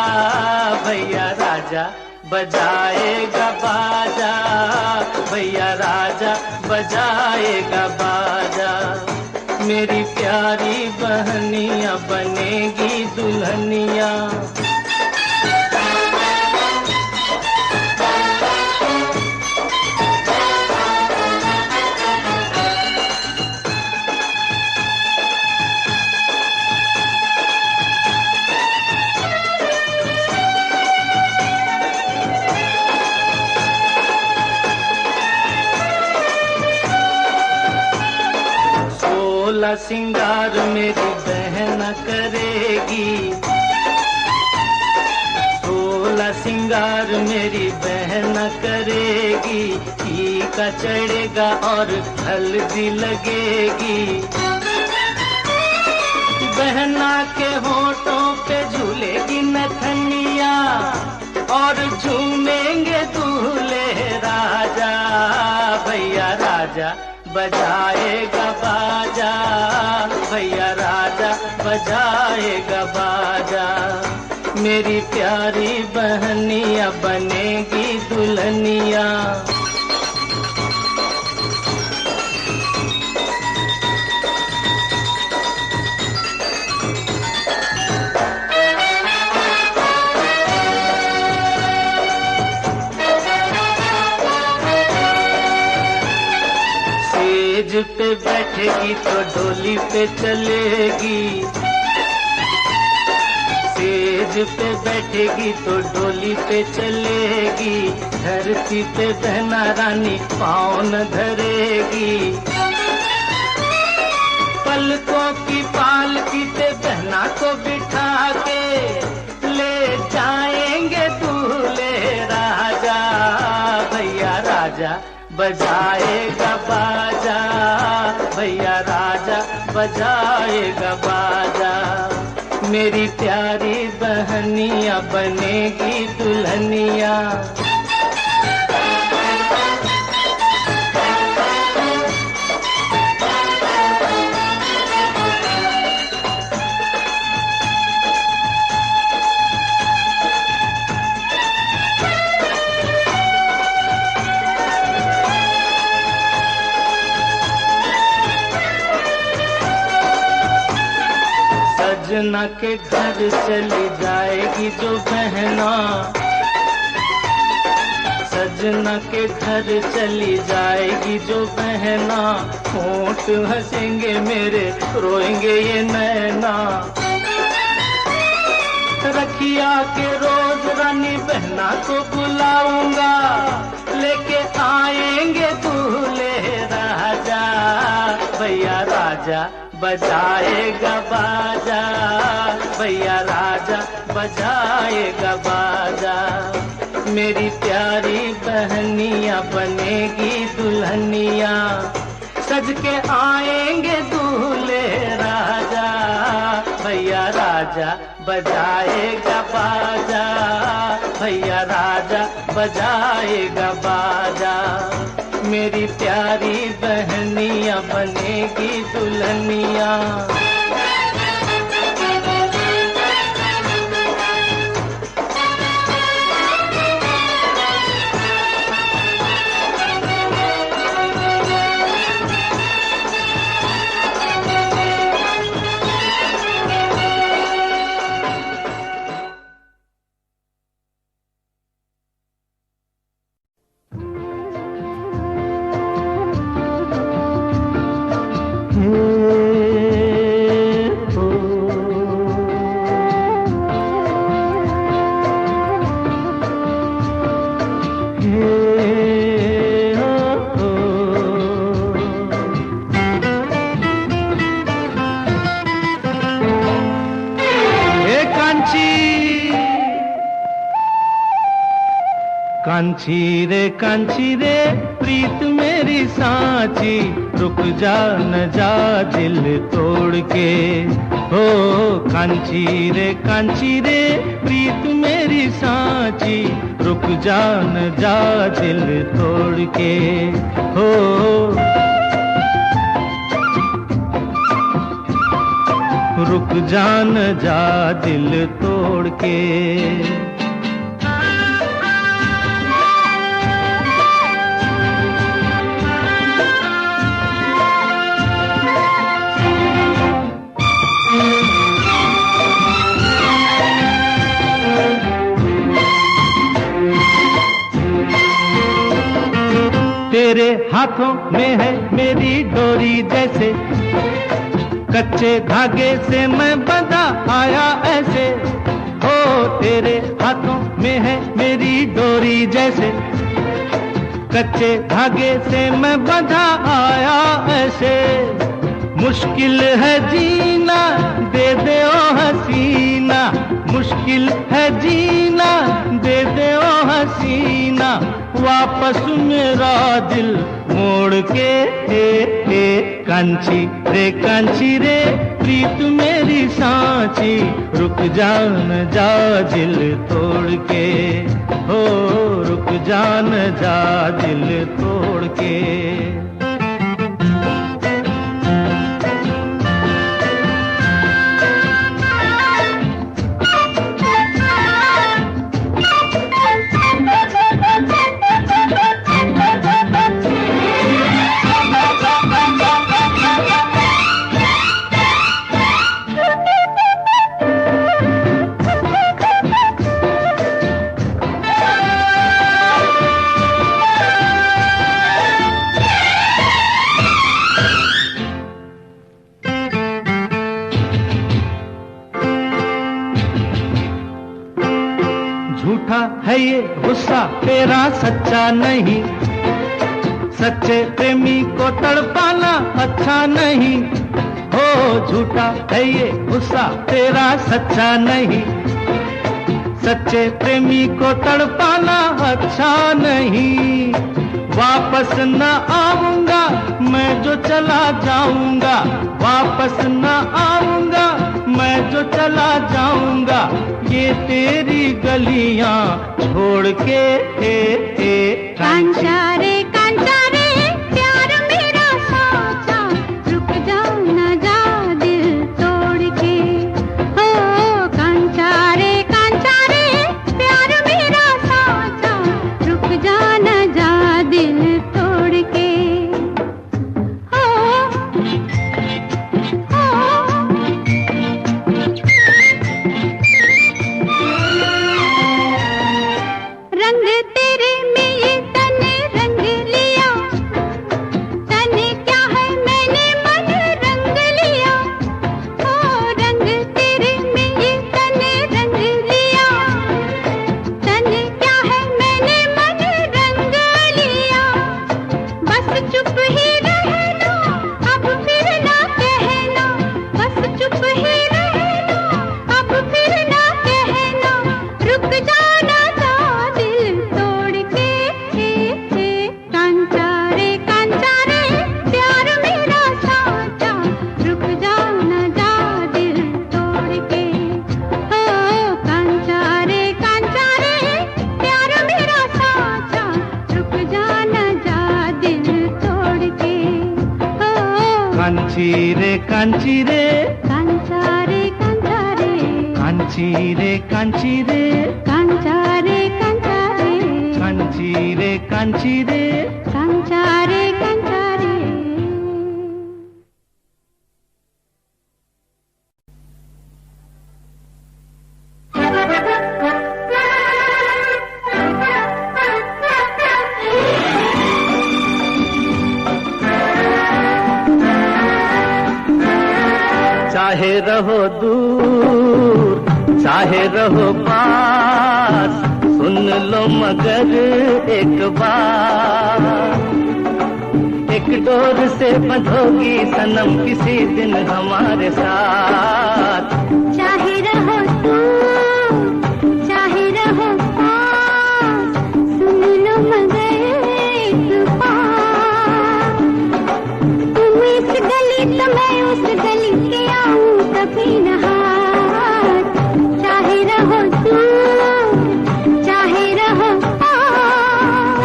भैया राजा बजाएगा बाजा, भैया राजा बजाएगा बाजा। मेरी प्यारी बहनिया बनेगी दुल्हनिया। सोलह सिंगार मेरी बहन करेगी, सोलह सिंगार मेरी बहन करेगी। टीका चढ़ेगा और हल्दी लगेगी, बहना के होठों पे झूलेगी नथनिया और झूमेंगे दूल्हे राजा। भैया राजा बजाएगा बाजा, भैया राजा बजाएगा बाजा। मेरी प्यारी बहनिया बनेगी दुल्हनिया। सेज पे बैठेगी तो डोली पे चलेगी, सेज पे बैठेगी तो डोली पे चलेगी। धरती पे बहना रानी पाँव न धरेगी। पलकों की पालकी पे बहना को बिठा के ले जाएंगे दूल्हे राजा। भैया राजा बजाएगा बाजा, भैया राजा बजाएगा बाजा। मेरी प्यारी बहनिया बनेगी दुल्हनिया। सजना के घर चली जाएगी जो बहना, सजना के घर चली जाएगी जो बहना। होंठ हंसेंगे मेरे रोएंगे ये नैना। रखिया के रोज रानी बहना को बुलाऊंगा, लेके आएंगे दूल्हे राजा। भैया राजा बजाएगा बाजा, भैया राजा बजाएगा बाजा। मेरी प्यारी बहनिया बनेगी दुल्हनिया। सज के आएंगे दूल्हे राजा। भैया राजा बजाएगा बाजा, भैया राजा बजाएगा बाजा। मेरी प्यारी बहनिया बनेगी दुल्हनिया। कांची रे प्रीत मेरी सांची, रुक जा न जा दिल तोड़ के। हो कांची रे प्रीत मेरी सांची, रुक जा न जा दिल तोड़ के। हो रुक जा न जा दिल तोड़ के। तेरे हाथों में है मेरी डोरी जैसे, कच्चे धागे से मैं बंधा आया ऐसे। हो तेरे हाथों में है मेरी डोरी जैसे, कच्चे धागे से मैं बंधा आया ऐसे। मुश्किल है जीना दे दे ओ हसीना, मुश्किल है जीना दे दे ओ हसीना। वापस मेरा दिल मोड़ के कांची रे प्रीत मेरी सांची, रुक जा न जा दिल तोड़ के, हो रुक जा न जा दिल तोड़ के। झूठा है ये गुस्सा तेरा सच्चा नहीं, सच्चे प्रेमी को तड़पाना अच्छा नहीं। हो झूठा है ये गुस्सा तेरा सच्चा नहीं, सच्चे प्रेमी को तड़पाना अच्छा नहीं। वापस न आऊंगा मैं जो चला जाऊंगा, वापस न आऊंगा मैं जो चला जाऊंगा, ये तेरी गलियां छोड़ के। कांचा रे प्यार मेरा साचा, रुक जा न जा दिल तोड़ के। हो कांचा रे प्यार मेरा साचा, रुक जा न जा दिल तोड़ के। हो रंग तेरे में ये तने रंग लिया, तने क्या है मैंने मन रंग लिया। ओ रंग तेरे में ये तने रंग लिया, तने क्या है मैंने मन रंग लिया। बस चुप ही रहना अब फिर ना कहना, बस चुप ही रहना अब फिर ना कहना, रुक जाना जा दिल तोड़ के। कांचा रे प्यार मेरा साचा, रुक जा न जा दिल तोड़ के। हो कांचा रे प्यार मेरा साचा, रुक जा न जा दिल तोड़ के। हो कांची रे कांचा रे कांची रे कांचा रे कांची रे कांचा रे कांचा रे। चाहे रहो दूर चाहे रहो पास, सुन लो मगर एक बार, एक डोर से बंधोगी सनम किसी दिन हमारे साथ। चाहे रहो तू चाहे रहो पास, सुन लो मगर एक बार। तुम इस गली तो मैं उस गली के आऊं कभी न हाथ। चाहे रहो तू चाहे रहो पास।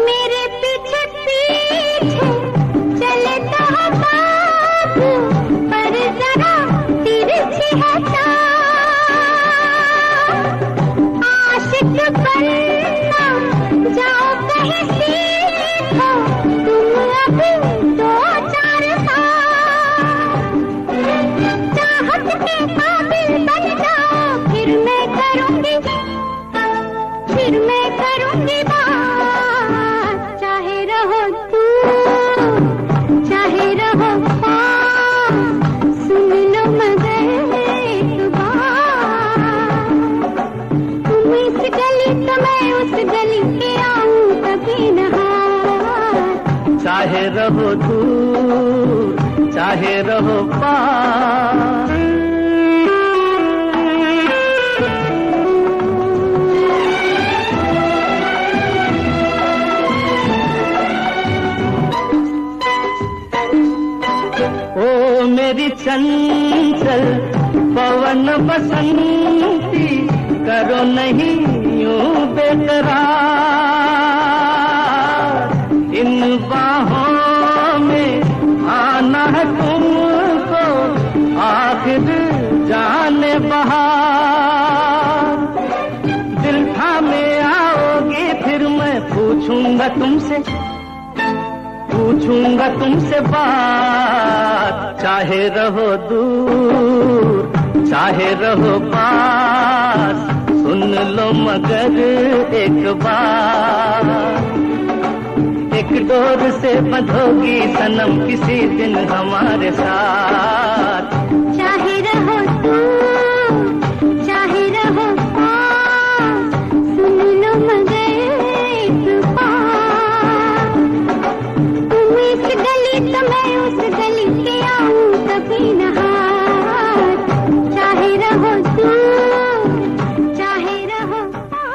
मेरे पीछे पीछे चले तो बात, चाहे रहो दूर चाहे रहो पास। ओ मेरी चंचल पवन बसंती करो नहीं यूं बेकरार, इन बाहों में आना है तुमको आखिर जाने बहार। दिल थामे आओगी फिर मैं पूछूंगा तुमसे बात। चाहे रहो दूर चाहे रहो पास, सुन लो मगर एक बार। एक डोर से बंधोगी सनम किसी दिन हमारे साथ। चाहे रहो दूर चाहे रहो पास, सुन लो मगर एक बार। तुम इस गली तो मैं उस गली के आऊं कभी न हार। चाहे रहो दूर चाहे रहो पास।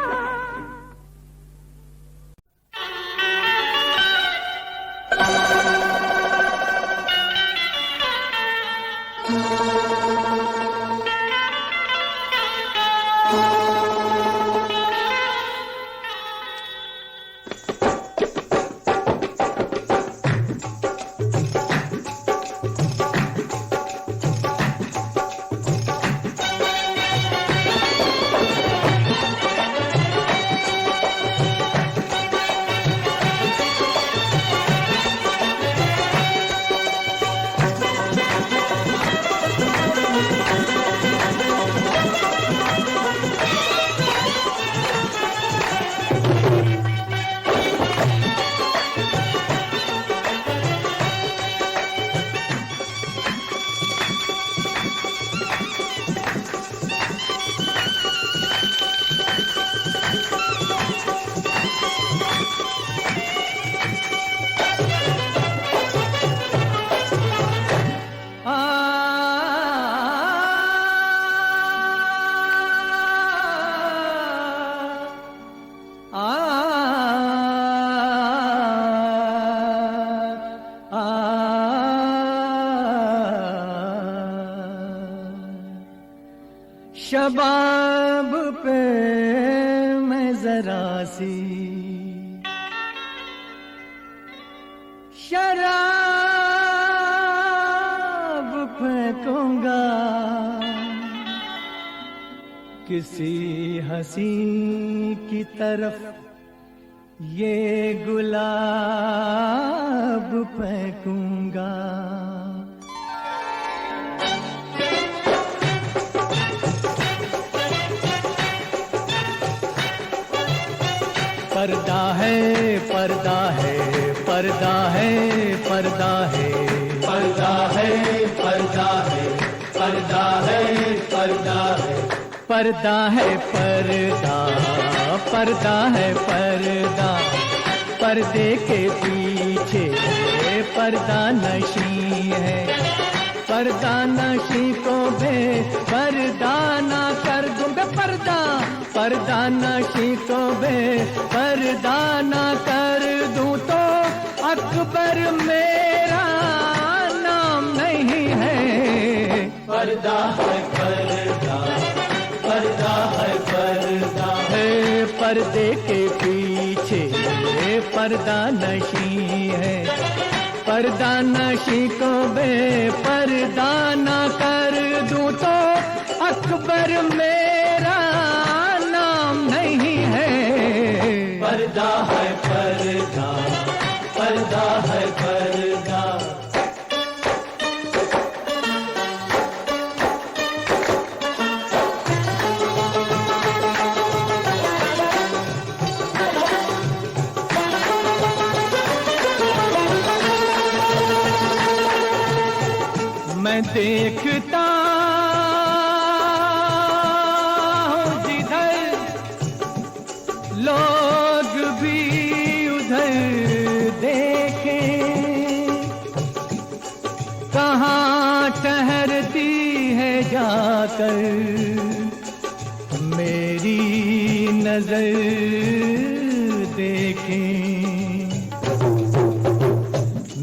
शबाब पे मैं जरा सी शराब फेंकूंगा, किसी हंसी की तरफ ये गुलाब फेंकूंगा। पर्दा है पर्दा है पर्दा है पर्दा है पर्दा है पर्दा है पर्दा है पर्दा है पर्दा है पर्दा पर्दा है पर्दा। पर्दे के पीछे पर्दा नशी है, पर्दा नशी को बेपर्दा ना कर दूंगा। पर्दा पर्दा नशी को बेपर्दा ना कर दूं तो अकबर मेरा नाम नहीं है। पर्दा है पर्दा पर्दा है पर्दा है। पर्दे के पीछे पर्दा नशी है, पर्दा नशी को बेपर्दा ना कर दूं तो अकबर मेरा नाम नहीं है। पर्दा है पर्दा पर्दा है पर्दा। मैं देखता हूँ जिधर लोग भी उधर देखें, कर मेरी नजर देखें।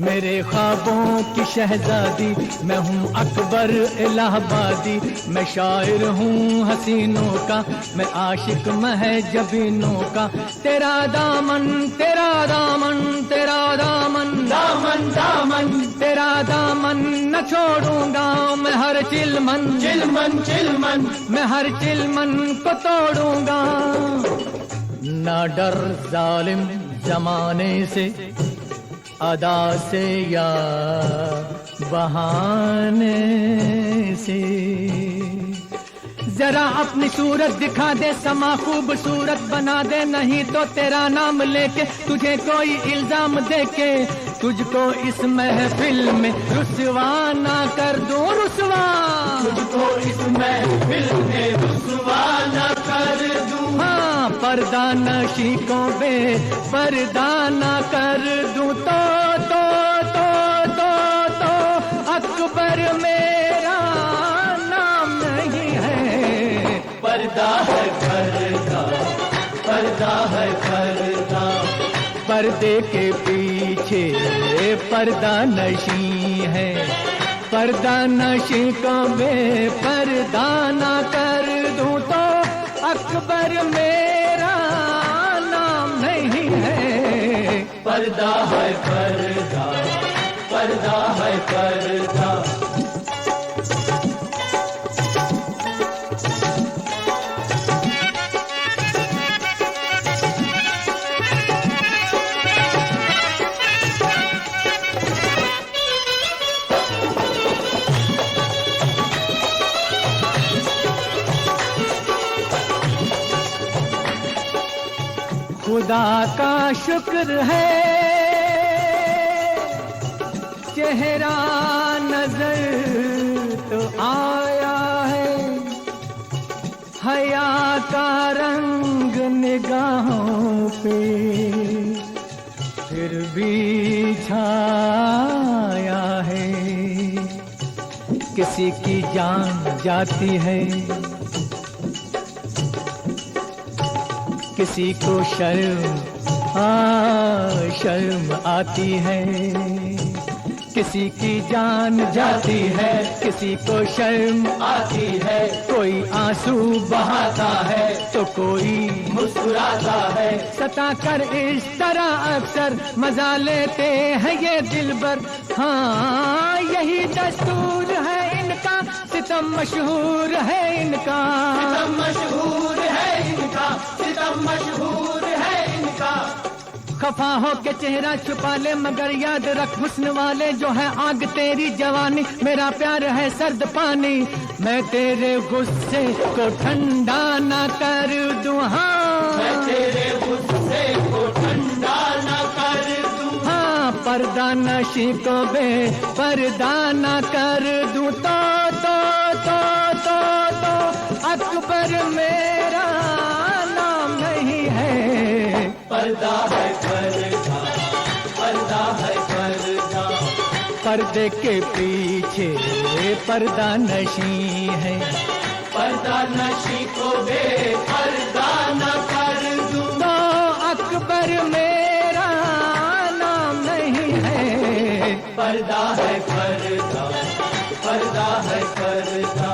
मेरे ख्वाबों की शहजादी मैं हूँ अकबर इलाहाबादी। मैं शायर हूँ हसीनों का, मैं आशिक महजबीनों का। तेरा दामन तेरा दामन तेरा दामन दामन दामन तेरा दामन न छोड़ूंगा मैं हर चिलमन चिलमन चिलमन मैं हर चिलमन को तोड़ूंगा। ना डर जालिम जमाने से, अदा से या बहाने से। जरा अपनी सूरत दिखा दे, समा खूबसूरत बना दे, नहीं तो तेरा नाम लेके तुझे कोई इल्जाम देके तुझको इस महफिल में रुसवा ना कर दूं रुसवा। तुझको इस महफिल में रुसवा ना कर दूं। हाँ, पर्दा नशी को बे पर्दा ना कर दूं तो अकबर मेरा नाम नहीं है। पर्दा है पर्दा, पर्दा है पर्दा, पर्दे के पीछे पर्दा नशी है। पर्दा नशी को मैं पर्दा ना कर दूं तो अकबर मेरा नाम नहीं है। पर्दा है पर्दा, पर्दा है पर्दा। खुदा का शुक्र है चेहरा नजर तो आया है। हया का रंग निगाहों पे फिर भी छाया है। किसी की जान जाती है, किसी को शर्म आती है। किसी की जान जाती है, किसी को शर्म आती है। कोई आंसू बहाता है तो कोई मुस्कुराता है। सता कर इस तरह अक्सर मजा लेते हैं ये दिलबर। हाँ, यही दस्तूर है इनका, सितम मशहूर है इनका। सितम मशहूर है इनका, सितम मशहूर है इनका। खफा हो के चेहरा छुपा ले मगर याद रख हुस्न वाले जो है आग तेरी जवानी। मेरा प्यार है सर्द पानी, मैं तेरे गुस्से को ठंडा ना कर दूं। हाँ, मैं तेरे गुस्से को ठंडा ना कर दूं। हाँ, पर्दा नशी को बे पर्दा ना कर दूं तो अकबर मेरा नाम नहीं है। पर्दा है पर्दा, पर्दा है पर्दा, पर्दे के पीछे पर्दा नशी है। पर्दा नशी को बे पर्दा न कर दूं तो अकबर मेरा नाम नहीं है। पर्दा है पर्दा, पर्दा है पर्दा।